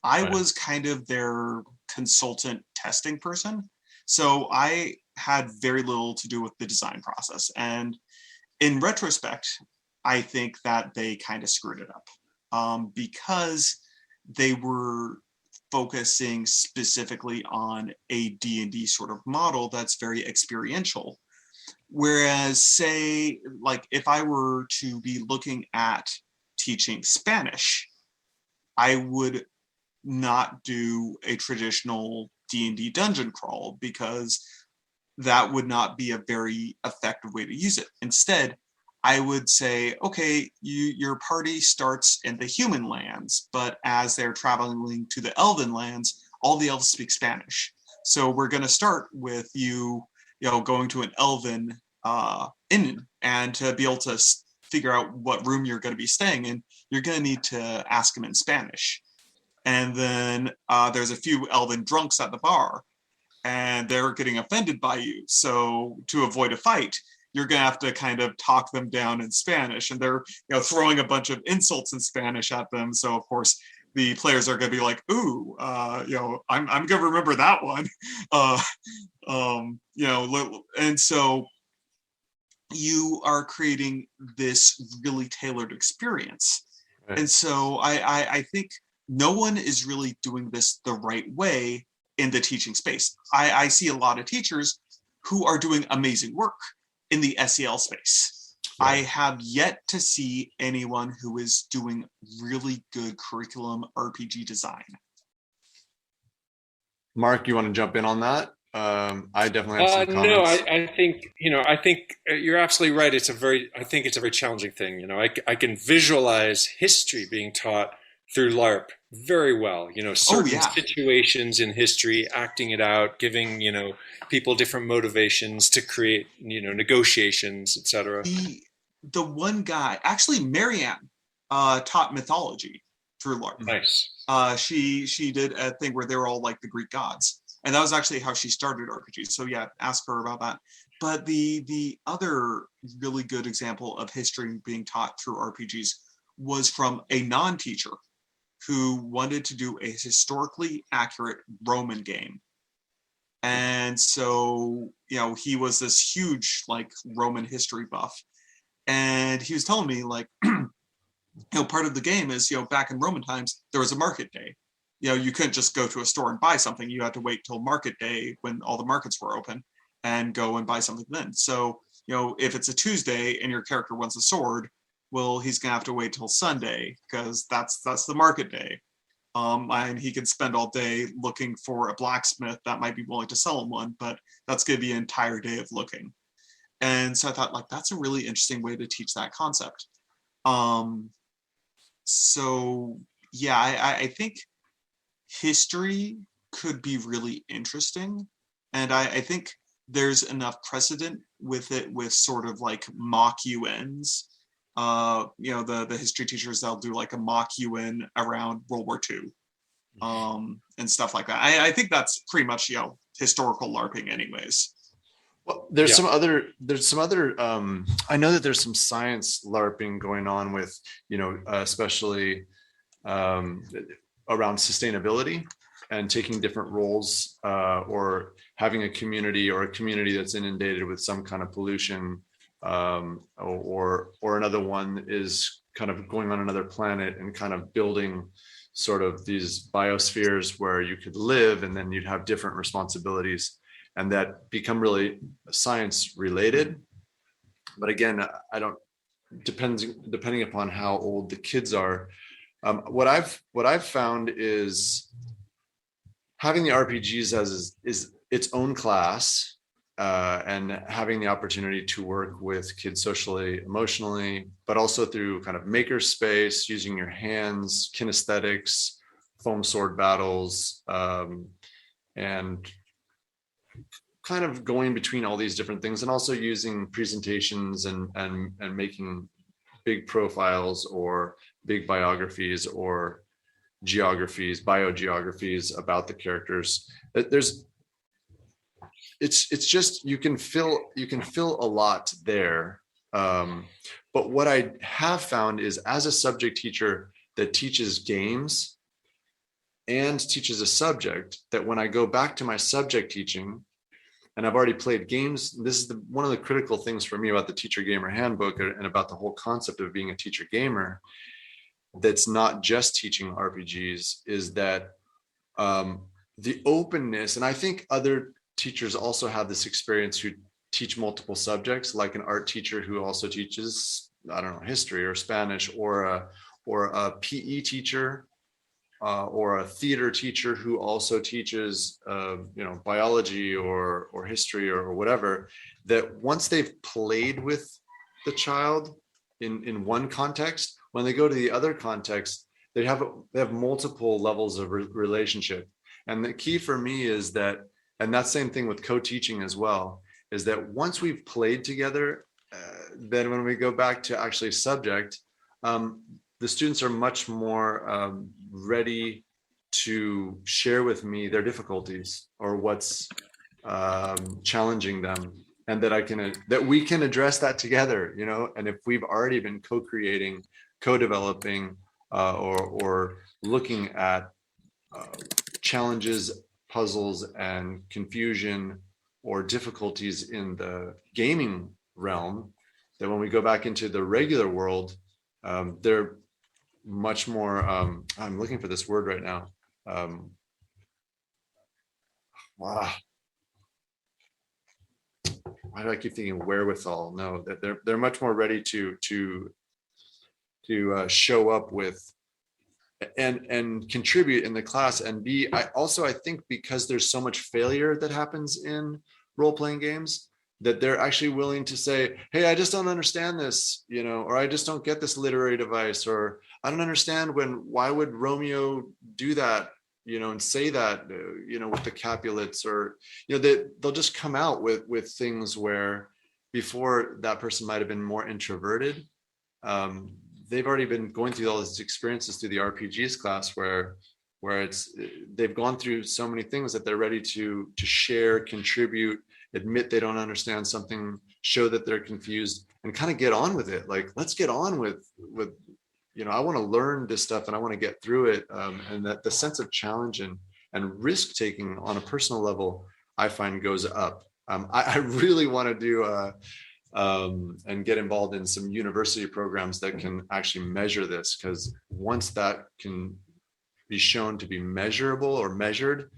I was kind of their consultant testing person. So I had very little to do with the design process. And in retrospect, I think that they kind of screwed it up because they were focusing specifically on a D&D sort of model that's very experiential. Whereas, say, like if I were to be looking at teaching Spanish, I would not do a traditional D&D dungeon crawl because that would not be a very effective way to use it. Instead, I would say, okay, your party starts in the human lands, but as they're traveling to the elven lands, all the elves speak Spanish. So we're going to start with you going to an elven inn, and to be able to figure out what room you're going to be staying in, you're going to need to ask them in Spanish. And then there's a few elven drunks at the bar, and they're getting offended by you. So to avoid a fight, you're going to have to kind of talk them down in Spanish, and they're throwing a bunch of insults in Spanish at them. So of course the players are going to be like, "Ooh, I'm going to remember that one," and so you are creating this really tailored experience. Right. And so I think no one is really doing this the right way in the teaching space. I see a lot of teachers who are doing amazing work in the SEL space. Right. I have yet to see anyone who is doing really good curriculum RPG design. Mark, you want to jump in on that? I definitely have some comments. No, I think you're absolutely right. I think it's a very challenging thing. I can visualize history being taught through LARP very well. Certain situations in history, acting it out, giving people different motivations to create negotiations, etc. The one guy, actually, Marianne, taught mythology through LARP. Nice. She did a thing where they were all like the Greek gods. And that was actually how she started RPGs. So yeah, ask her about that. But the other really good example of history being taught through RPGs was from a non-teacher who wanted to do a historically accurate Roman game. And so, he was this huge like Roman history buff. And he was telling me like, part of the game is, back in Roman times, there was a market day. You couldn't just go to a store and buy something. You had to wait till market day when all the markets were open and go and buy something then. So, if it's a Tuesday and your character wants a sword, well, he's going to have to wait till Sunday because that's the market day. And he could spend all day looking for a blacksmith that might be willing to sell him one, but that's going to be an entire day of looking. And so I thought, like, that's a really interesting way to teach that concept. So, yeah, I think history could be really interesting. And I think there's enough precedent with it with sort of like mock UNs. The history teachers, they'll do like a mock UN around World War II and stuff like that. I think that's pretty much, historical LARPing anyways. Well, there's some other, I know that there's some science LARPing going on with, especially around sustainability and taking different roles, or having a community that's inundated with some kind of pollution, or another one is kind of going on another planet and kind of building sort of these biospheres where you could live, and then you'd have different responsibilities, and that become really science related. But again, I don't, depending upon how old the kids are. What I've found is having the RPGs as is its own class, and having the opportunity to work with kids socially, emotionally, but also through kind of maker space, using your hands, kinesthetics, foam sword battles, and kind of going between all these different things, and also using presentations and making big profiles or big biographies or biogeographies about the characters. It's just, you can fill a lot there. But what I have found is, as a subject teacher that teaches games and teaches a subject, that when I go back to my subject teaching, and I've already played games, this is one of the critical things for me about the Teacher Gamer Handbook and about the whole concept of being a teacher gamer that's not just teaching RPGs, is that the openness, and I think other teachers also have this experience who teach multiple subjects, like an art teacher who also teaches, I don't know, history or Spanish, or a PE teacher, or a theater teacher who also teaches, biology or history or whatever, that once they've played with the child in one context, when they go to the other context, they have multiple levels of relationship. And the key for me is that, and that same thing with co-teaching as well, is that once we've played together, then when we go back to actually subject, the students are much more ready to share with me their difficulties or what's challenging them, and that we can address that together, and if we've already been co-creating, co-developing, or looking at challenges, puzzles, and confusion or difficulties in the gaming realm, that when we go back into the regular world, they're much more, I'm looking for this word right now. Wow. Why do I keep thinking wherewithal? No, that they're much more ready to show up with and contribute in the class. And I think because there's so much failure that happens in role-playing games, that they're actually willing to say, hey, I just don't understand this, or I just don't get this literary device, or I don't understand why would Romeo do that, and say that, with the Capulets, or, they'll just come out with things where before that person might've been more introverted. They've already been going through all these experiences through the RPGs class where they've gone through so many things that they're ready to share, contribute, admit they don't understand something, show that they're confused, and kind of get on with it. Like, let's get on with I want to learn this stuff and I want to get through it. And that the sense of challenge and risk taking on a personal level, I find, goes up. I really want to do and get involved in some university programs that can actually measure this, because once that can be shown to be measurable or measured,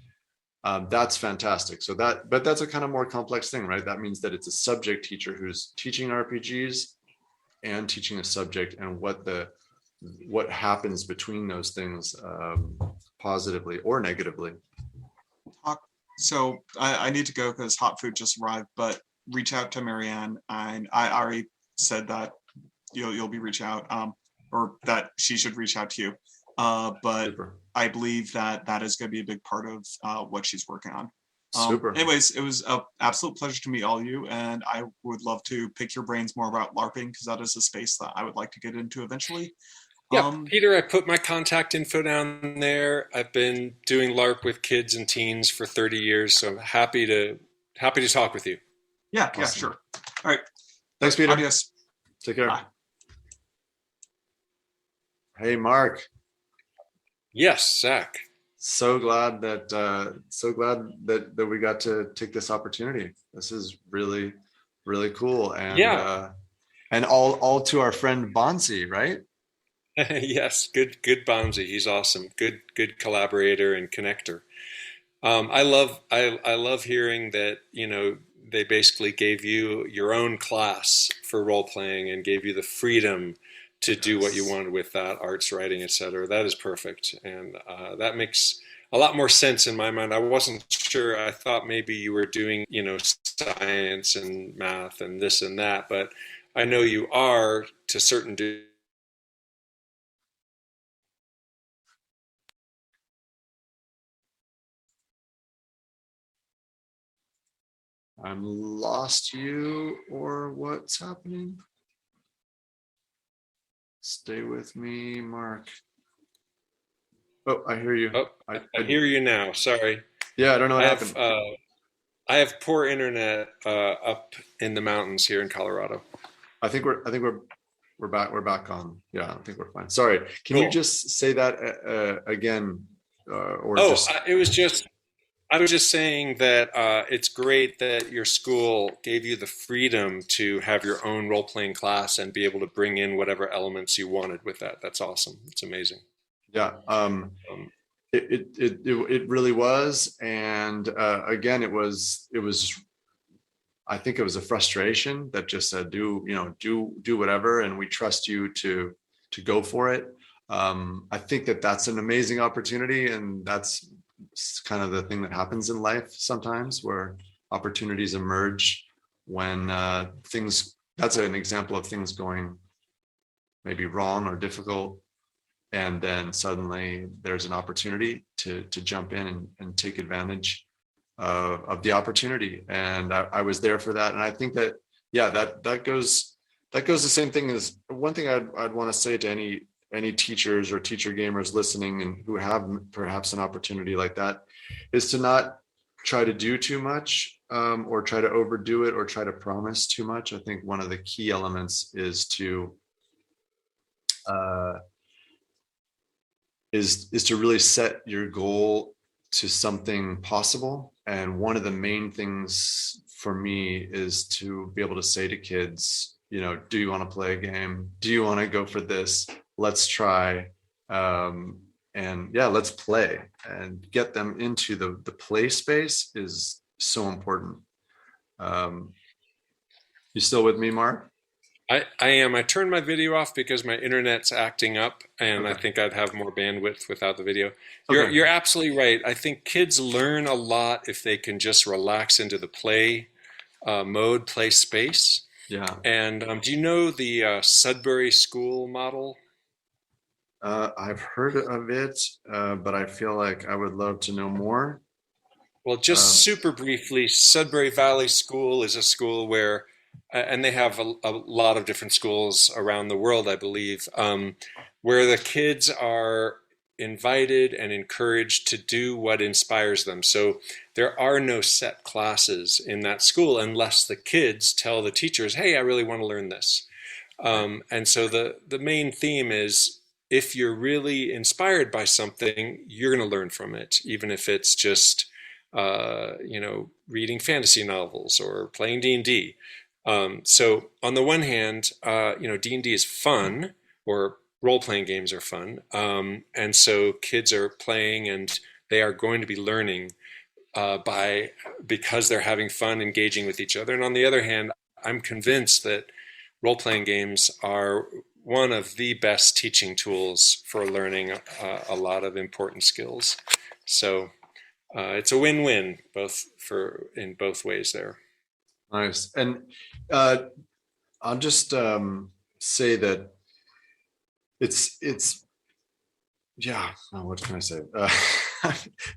that's fantastic. But that's a kind of more complex thing, right? That means that it's a subject teacher who's teaching RPGs and teaching a subject, and what happens between those things, positively or negatively. So I need to go because hot food just arrived, but reach out to Marianne. And I already said that you'll be reaching out, or that she should reach out to you. But super. I believe that is going to be a big part of what she's working on. Super. Anyways, it was an absolute pleasure to meet all of you, and I would love to pick your brains more about LARPing, because that is a space that I would like to get into eventually. Yeah, Peter, I put my contact info down there. I've been doing LARP with kids and teens for 30 years, so I'm happy to talk with you. Yeah, Awesome. Yeah, sure. All right. Thanks, Peter. Adios. Take care. Bye. Hey, Mark. Yes, Zach. So glad that we got to take this opportunity. This is really, really cool. And all to our friend Bonzi, right? Yes, good Bonzi. He's awesome. Good collaborator and connector. I love hearing that, they basically gave you your own class for role playing and gave you the freedom to do what you Yes. wanted with that, arts, writing, etc. That is perfect, and that makes a lot more sense in my mind. I wasn't sure. I thought maybe you were doing, science and math and this and that, but I know you are to certain degrees. I'm lost you or what's happening? Stay with me, Mark. Oh, I hear you. Oh, I hear you now. Sorry. Yeah, I don't know what I happened. have uh, I have poor internet up in the mountains here in Colorado. I think we're back. We're back on. Yeah, I think we're fine. Sorry. Can you Cool. just say that again, or Oh, just I was just saying that it's great that your school gave you the freedom to have your own role playing class and be able to bring in whatever elements you wanted with that. That's awesome. It's amazing. yeah? Um, It really was, and again, it was. I think it was a frustration that just said, do whatever, and we trust you to go for it. I think that's an amazing opportunity, and that's kind of the thing that happens in life sometimes, where opportunities emerge when things. That's an example of things going maybe wrong or difficult, and then suddenly there's an opportunity to jump in and take advantage of the opportunity. And I was there for that. And I think that, yeah, that goes the same thing as one thing I'd want to say to any teachers or teacher gamers listening and who have perhaps an opportunity like that, is to not try to do too much, or try to overdo it or try to promise too much. I think one of the key elements is to uh, is to really set your goal to something possible. And one of the main things for me is to be able to say to kids, do you want to play a game? Do you want to go for this? Let's try. And yeah, let's play, and get them into the play space is so important. You still with me, Mark? I am. I turned my video off because my internet's acting up, and I Okay. think I'd have more bandwidth without the video. Okay. You're absolutely right. I think kids learn a lot if they can just relax into the play mode, play space. Yeah. And do you know the Sudbury School model? I've heard of it, but I feel like I would love to know more. Well, just Um, super briefly, Sudbury Valley School is a school where, and they have a lot of different schools around the world, I believe, where the kids are invited and encouraged to do what inspires them. So there are no set classes in that school unless the kids tell the teachers, "Hey, I really want to learn this." right. And so the main theme is, if you're really inspired by something, you're going to learn from it, even if it's just reading fantasy novels or playing D&D. So on the one hand, D&D is fun, or role-playing games are fun, and so kids are playing and they are going to be learning because they're having fun engaging with each other. And on the other hand, I'm convinced that role-playing games are one of the best teaching tools for learning a lot of important skills. So it's a win-win in both ways there. Nice. And I'll just say that it's yeah. What can I say?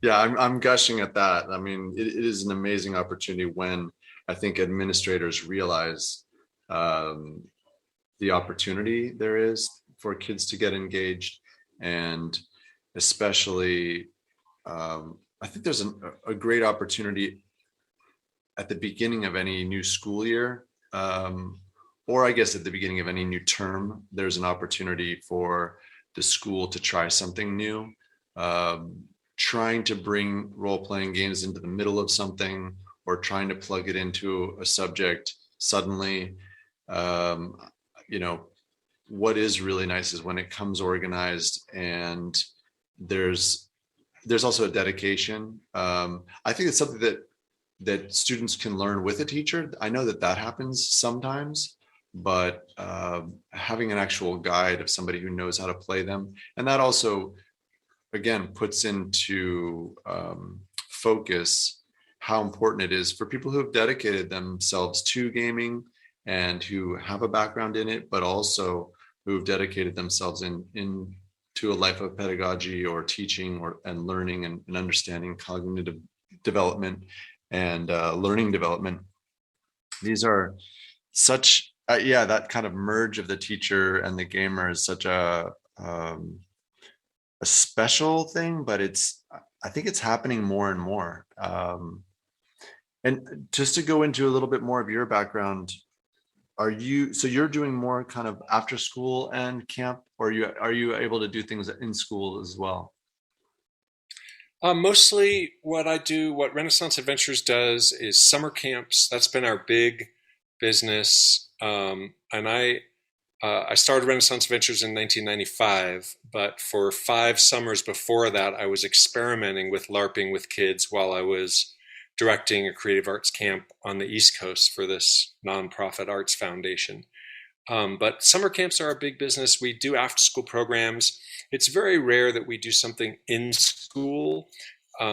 Yeah, I'm gushing at that. I mean, it is an amazing opportunity when I think administrators realize the opportunity there is for kids to get engaged, and especially I think there's a great opportunity at the beginning of any new school year, or I guess at the beginning of any new term. There's an opportunity for the school to try something new. trying to bring role-playing games into the middle of something, or trying to plug it into a subject suddenly. What is really nice is when it comes organized, and there's also a dedication. I think it's something that students can learn with a teacher. I know that happens sometimes, but having an actual guide of somebody who knows how to play them, and that also, again, puts into focus how important it is for people who have dedicated themselves to gaming and who have a background in it, but also who've dedicated themselves into a life of pedagogy or teaching and learning and understanding cognitive development and learning development. These are such, that kind of merge of the teacher and the gamer is such a special thing, but I think it's happening more and more. And just to go into a little bit more of your background, you're doing more kind of after school and camp, or are you able to do things in school as well? Mostly what Renaissance Adventures does is summer camps. That's been our big business. And I started Renaissance Adventures in 1995, but for 5 summers before that, I was experimenting with LARPing with kids while I was directing a creative arts camp on the East Coast for this nonprofit arts foundation. But summer camps are a big business. We do after-school programs. It's very rare that we do something in school.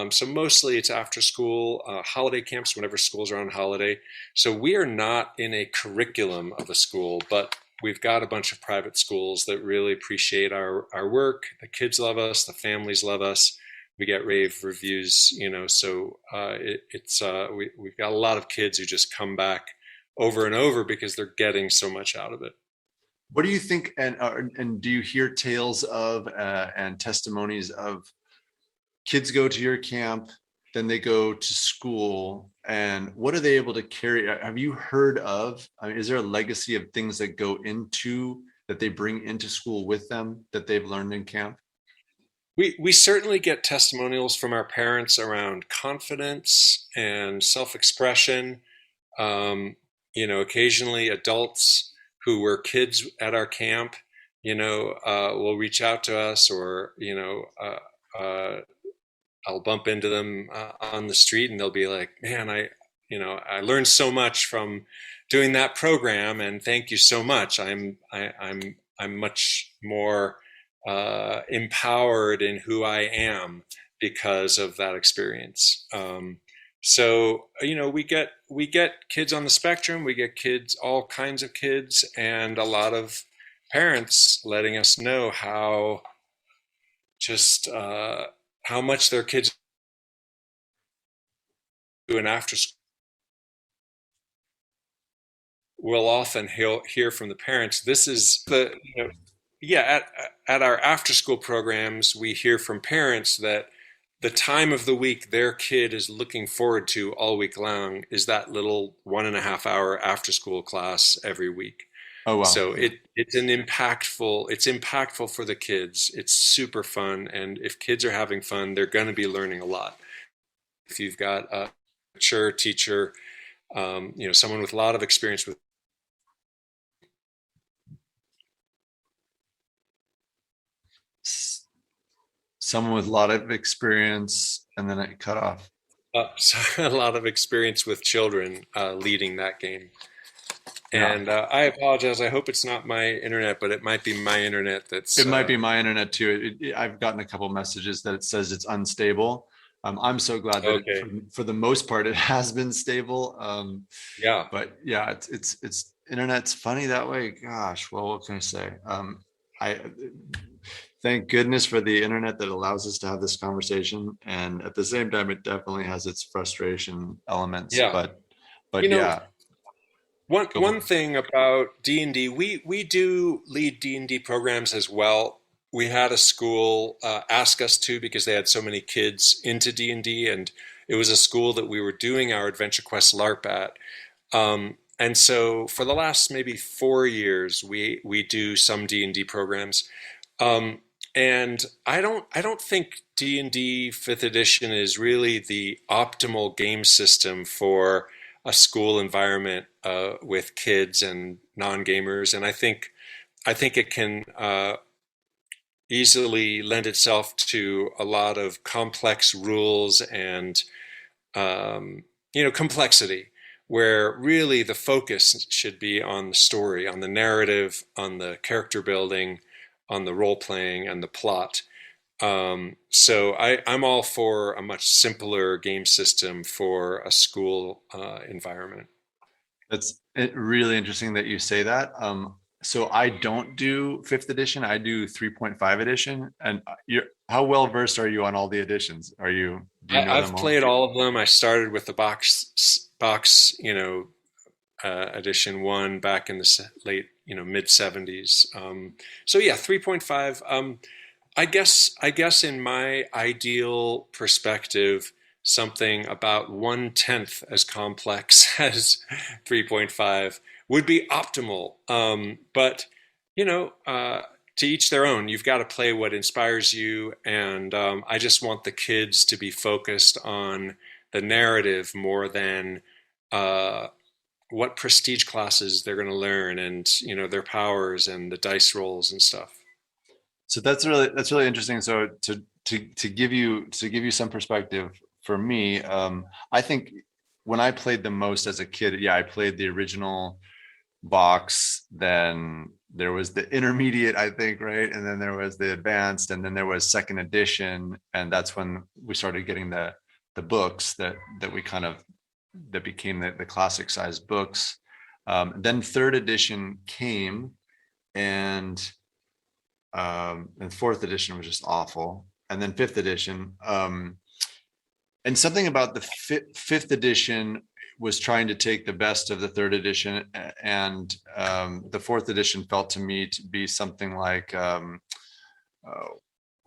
So mostly it's after school, holiday camps whenever schools are on holiday. So we are not in a curriculum of a school, but we've got a bunch of private schools that really appreciate our work. The kids love us, the families love us. We get rave reviews, so we've got a lot of kids who just come back over and over because they're getting so much out of it. What do you think, and do you hear tales of and testimonies of kids go to your camp, then they go to school, and what are they able to carry? Have you heard of, is there a legacy of things that they bring into school with them that they've learned in camp? We certainly get testimonials from our parents around confidence and self-expression. Occasionally adults who were kids at our camp, will reach out to us, or, I'll bump into them on the street and they'll be like, man, I learned so much from doing that program, and thank you so much. I'm much more empowered in who I am because of that experience. So we get kids on the spectrum, we get kids, all kinds of kids, and a lot of parents letting us know how much their kids do an after school. We'll often hear from the parents. This is at our after school programs, we hear from parents that the time of the week their kid is looking forward to all week long is that little 1.5 hour after school class every week. Oh, wow. So it's impactful for the kids. It's super fun. And if kids are having fun, they're going to be learning a lot. If you've got a mature teacher, someone with a lot of experience with someone with a lot of experience, and then it cut off. A lot of experience with children leading that game. And I apologize. I hope it's not my internet, but it might be my internet. It might be my internet too. I've gotten a couple messages that it says it's unstable. I'm so glad that for the most part it has been stable. But yeah, it's internet's funny that way. Gosh, well, what can I say? I thank goodness for the internet that allows us to have this conversation, and at the same time, it definitely has its frustration elements. Yeah. But yeah. One thing about D&D, we do lead D&D programs as well. We had a school ask us to because they had so many kids into D&D, and it was a school that we were doing our Adventure Quest LARP at. And so for the last maybe 4 years, we do some D&D programs. And I don't think D&D 5th edition is really the optimal game system for a school environment with kids and non-gamers. And I think it can easily lend itself to a lot of complex rules and complexity, where really the focus should be on the story, on the narrative, on the character building, on the role playing, and the plot. So I'm all for a much simpler game system for a school environment. That's really interesting that you say that. So I don't do 5th edition. I do 3.5 edition. And how well versed are you on all the editions? Do you know I've them all? played all of them. I started with the box, edition 1 back in the late, mid 70s. So yeah, 3.5. I guess in my ideal perspective, something about 1/10 as complex as 3.5 would be optimal. But to each their own. You've got to play what inspires you, and I just want the kids to be focused on the narrative more than what prestige classes they're going to learn, and their powers and the dice rolls and stuff. So that's really interesting. So to give you some perspective, for me, I think when I played the most as a kid, I played the original box, then there was the intermediate, I think, right, and then there was the advanced, and then there was 2nd edition, and that's when we started getting the books that became the classic size books. Then 3rd edition came, and 4th edition was just awful, and then 5th edition, and something about the 5th edition was trying to take the best of the 3rd edition, and the 4th edition felt to me to be something like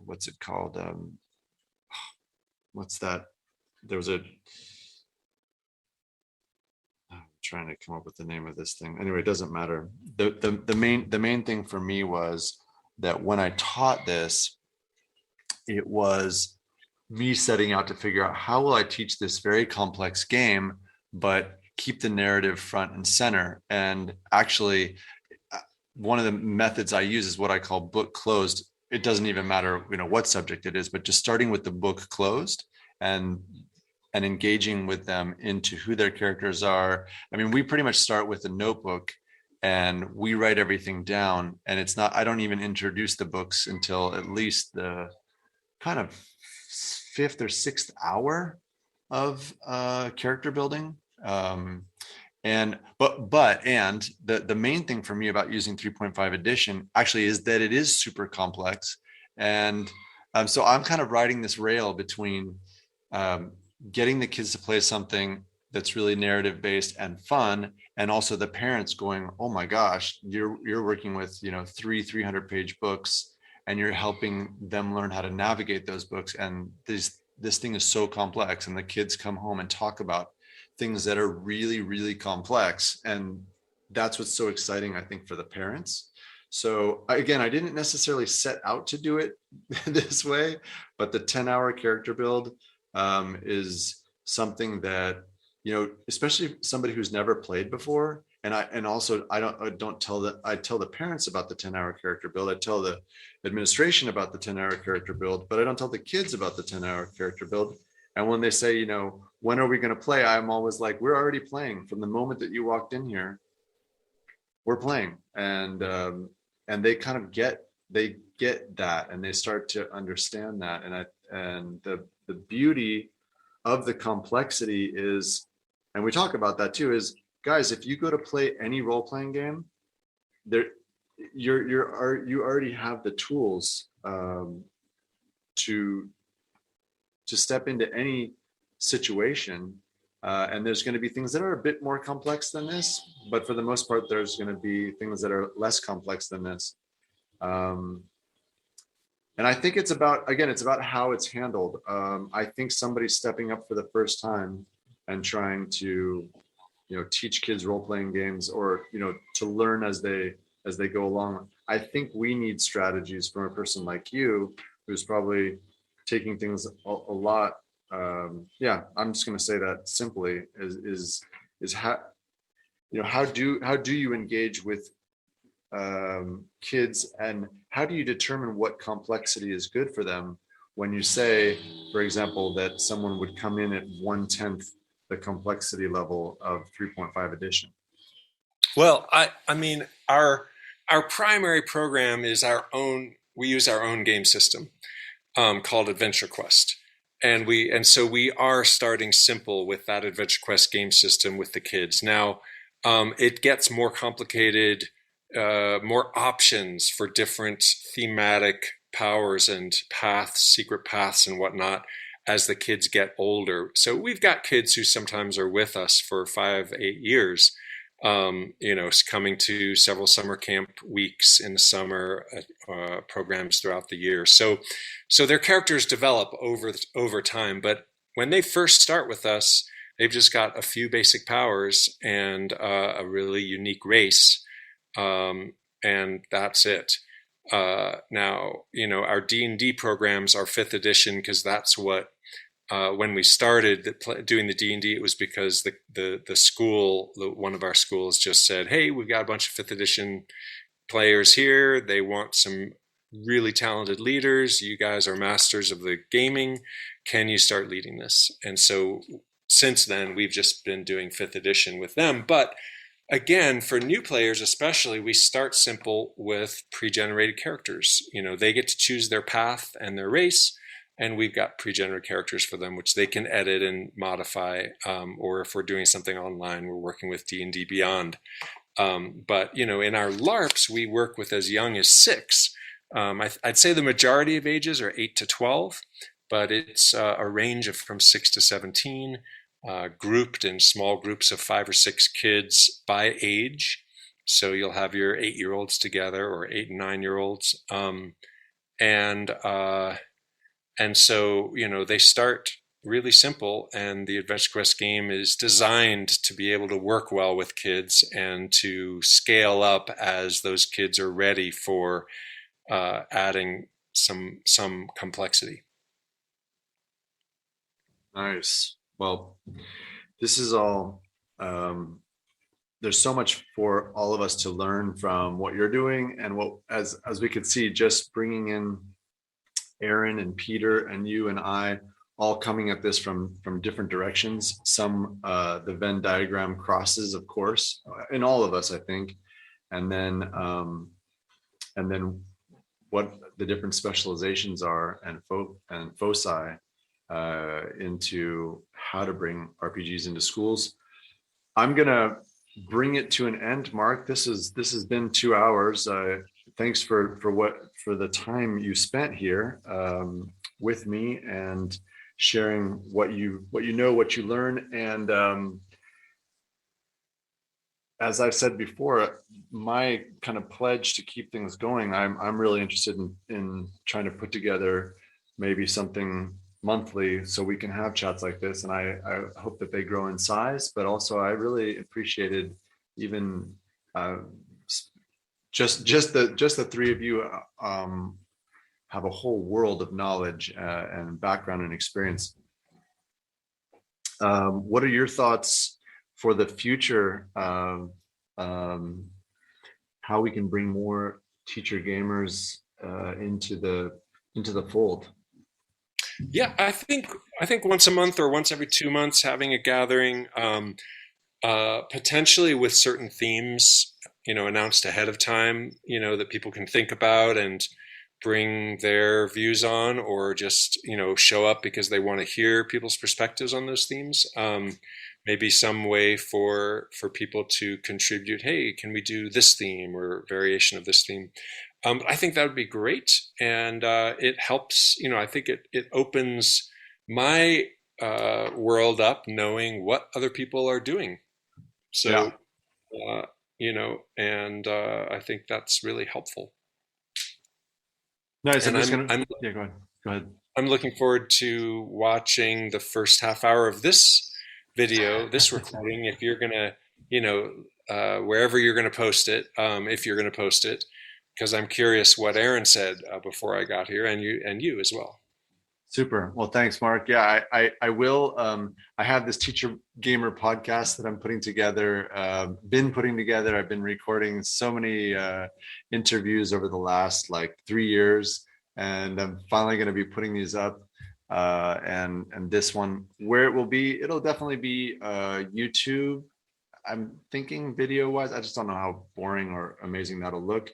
what's it called? What's that? There was I'm trying to come up with the name of this thing. Anyway, it doesn't matter. The main thing for me was that when I taught this, it was me setting out to figure out how will I teach this very complex game, but keep the narrative front and center. And actually, one of the methods I use is what I call book closed. It doesn't even matter, what subject it is, but just starting with the book closed and engaging with them into who their characters are. I mean, we pretty much start with a notebook and we write everything down, and I don't even introduce the books until at least the kind of 5th or 6th hour of character building. And the main thing for me about using 3.5 edition actually is that it is super complex. And so I'm kind of riding this rail between getting the kids to play something that's really narrative based and fun, and also the parents going, oh my gosh, you're working with 300 page books, and you're helping them learn how to navigate those books, and this thing is so complex, and the kids come home and talk about things that are really, really complex. And that's what's so exciting, I think, for the parents. So again, I didn't necessarily set out to do it this way, but the 10-hour character build is something that, especially somebody who's never played before. And I tell the parents about the 10-hour character build. I tell the administration about the 10-hour character build, but I don't tell the kids about the 10-hour character build. And when they say, when are we going to play? I'm always like, we're already playing from the moment that you walked in here. We're playing, and they kind of get that, and they start to understand that. And the beauty of the complexity is, and we talk about that too, is, guys, if you go to play any role-playing game, you already have the tools to step into any situation, and there's going to be things that are a bit more complex than this, but for the most part, there's going to be things that are less complex than this. And I think it's about how it's handled. I think somebody stepping up for the first time and trying to teach kids role-playing games, or to learn as they as they go along. I think we need strategies from a person like you, who's probably taking things a lot. Yeah, I'm just going to say that simply is how, how do you engage with kids, and how do you determine what complexity is good for them when you say, for example, that someone would come in at 1/10 the complexity level of 3.5 edition? Well, I mean, our primary program is our own. We use our own game system called Adventure Quest, and so we are starting simple with that Adventure Quest game system with the kids. Now, it gets more complicated, more options for different thematic powers and paths, secret paths and whatnot, as the kids get older. So we've got kids who sometimes are with us for 5, 8 years, coming to several summer camp weeks in the summer, programs throughout the year. So their characters develop over time. But when they first start with us, they've just got a few basic powers and a really unique race, and that's it. Now, our D&D programs are 5th edition because that's what, when we started doing the D&D, it was because the school, one of our schools just said, hey, we've got a bunch of 5th edition players here. They want some really talented leaders. You guys are masters of the gaming. Can you start leading this? And so since then, we've just been doing 5th edition with them. But again, for new players especially, we start simple with pre-generated characters. They get to choose their path and their race, and we've got pre-generated characters for them, which they can edit and modify. Or if we're doing something online, we're working with D&D Beyond. But in our LARPs, we work with as young as 6. I'd say the majority of ages are 8 to 12, but it's a range of from 6 to 17. Grouped in small groups of 5 or 6 kids by age. So you'll have your 8-year-olds together, or 8 and 9-year-olds. And so, they start really simple, and the Adventure Quest game is designed to be able to work well with kids and to scale up as those kids are ready for adding some complexity. Nice. Well, this is all, there's so much for all of us to learn from what you're doing, and what, as we could see, just bringing in Aaron and Peter and you and I all coming at this from different directions. Some, the Venn diagram crosses, of course, in all of us, I think. And then what the different specializations are and foci into how to bring RPGs into schools. I'm gonna bring it to an end, Mark. This has been 2 hours. Thanks for the time you spent here with me and sharing what you know, what you learn. And as I've said before, my kind of pledge to keep things going, I'm really interested in trying to put together maybe something monthly so we can have chats like this, and I hope that they grow in size. But also I really appreciated even just the 3 of you have a whole world of knowledge and background and experience. What are your thoughts for the future of how we can bring more teacher gamers into the fold? Yeah, I think once a month or once every 2 months, having a gathering, potentially with certain themes, announced ahead of time, that people can think about and bring their views on, or just, show up because they want to hear people's perspectives on those themes. Maybe some way for people to contribute. Hey, can we do this theme or variation of this theme? I think that would be great, and it helps. I think it opens my world up, knowing what other people are doing. So, and I think that's really helpful. Nice. And yeah, go ahead. I'm looking forward to watching the first half hour of this video, this recording. If you're gonna, wherever you're going to post it, if you're going to post it, because I'm curious what Aaron said before I got here, and you as well. Super. Well, thanks, Mark. Yeah, I will. I have this Teacher Gamer podcast that I'm putting together, I've been recording so many interviews over the last 3 years, and I'm finally going to be putting these up. And this one, where it will be, it'll definitely be YouTube. I'm thinking video wise, I just don't know how boring or amazing that'll look.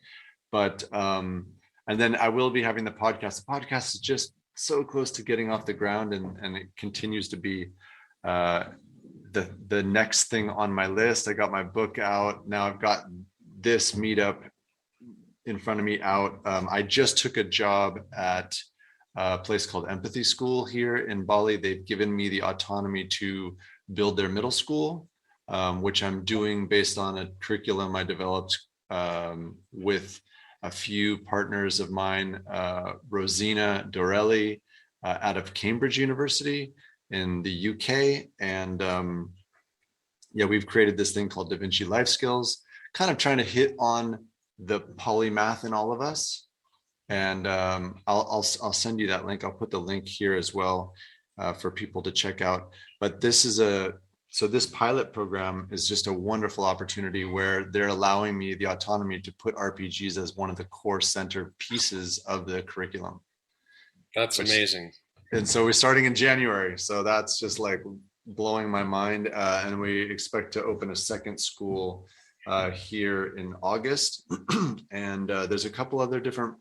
But and then I will be having the podcast. The podcast is just so close to getting off the ground, and it continues to be the next thing on my list. I got my book out. Now I've got this meetup in front of me out. I just took a job at a place called Empathy School here in Bali. They've given me the autonomy to build their middle school, which I'm doing based on a curriculum I developed with a few partners of mine, Rosina Dorelli out of Cambridge University in the UK. And we've created this thing called Da Vinci Life Skills, kind of trying to hit on the polymath in all of us. And I'll send you that link. I'll put the link here as well for people to check out. But this pilot program is just a wonderful opportunity where they're allowing me the autonomy to put RPGs as one of the core center pieces of the curriculum. That's amazing. And so we're starting in January. So that's just blowing my mind. And we expect to open a second school here in August. And there's a couple other different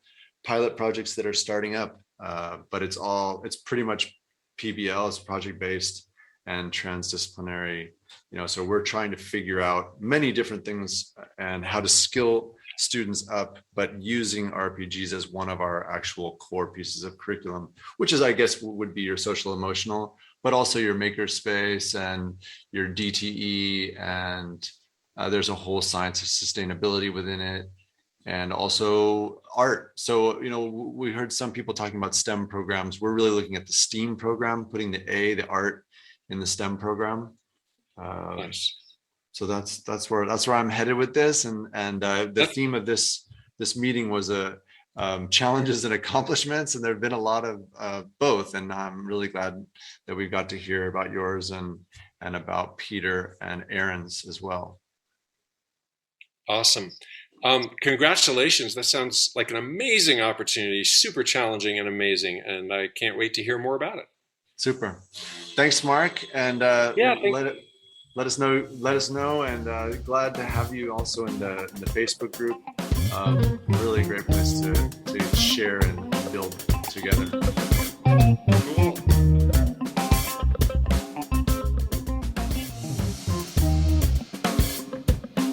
pilot projects that are starting up, but it's pretty much PBL, it's project-based and transdisciplinary, so we're trying to figure out many different things and how to skill students up, but using RPGs as one of our actual core pieces of curriculum, which is, I guess, would be your social emotional, but also your makerspace and your DTE, and there's a whole science of sustainability within it, and also art. So, we heard some people talking about STEM programs. We're really looking at the STEAM program, putting the art in the STEM program. Nice. So that's where I'm headed with this. And the theme of this meeting was challenges and accomplishments. And there've been a lot of both. And I'm really glad that we got to hear about yours and about Peter and Aaron's as well. Awesome. Congratulations. That sounds like an amazing opportunity, super challenging and amazing. And I can't wait to hear more about it. Super. Thanks, Mark. And let us know. And glad to have you also in the Facebook group. Really a great place to share and build together. Cool.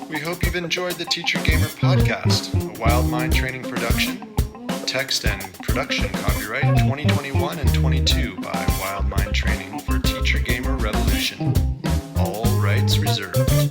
We hope you've enjoyed the Teacher Gamer podcast, a Wild Mind training production. Text and production copyright 2021 and 22 by Wild Mind Training for Teacher Gamer Revolution. All rights reserved.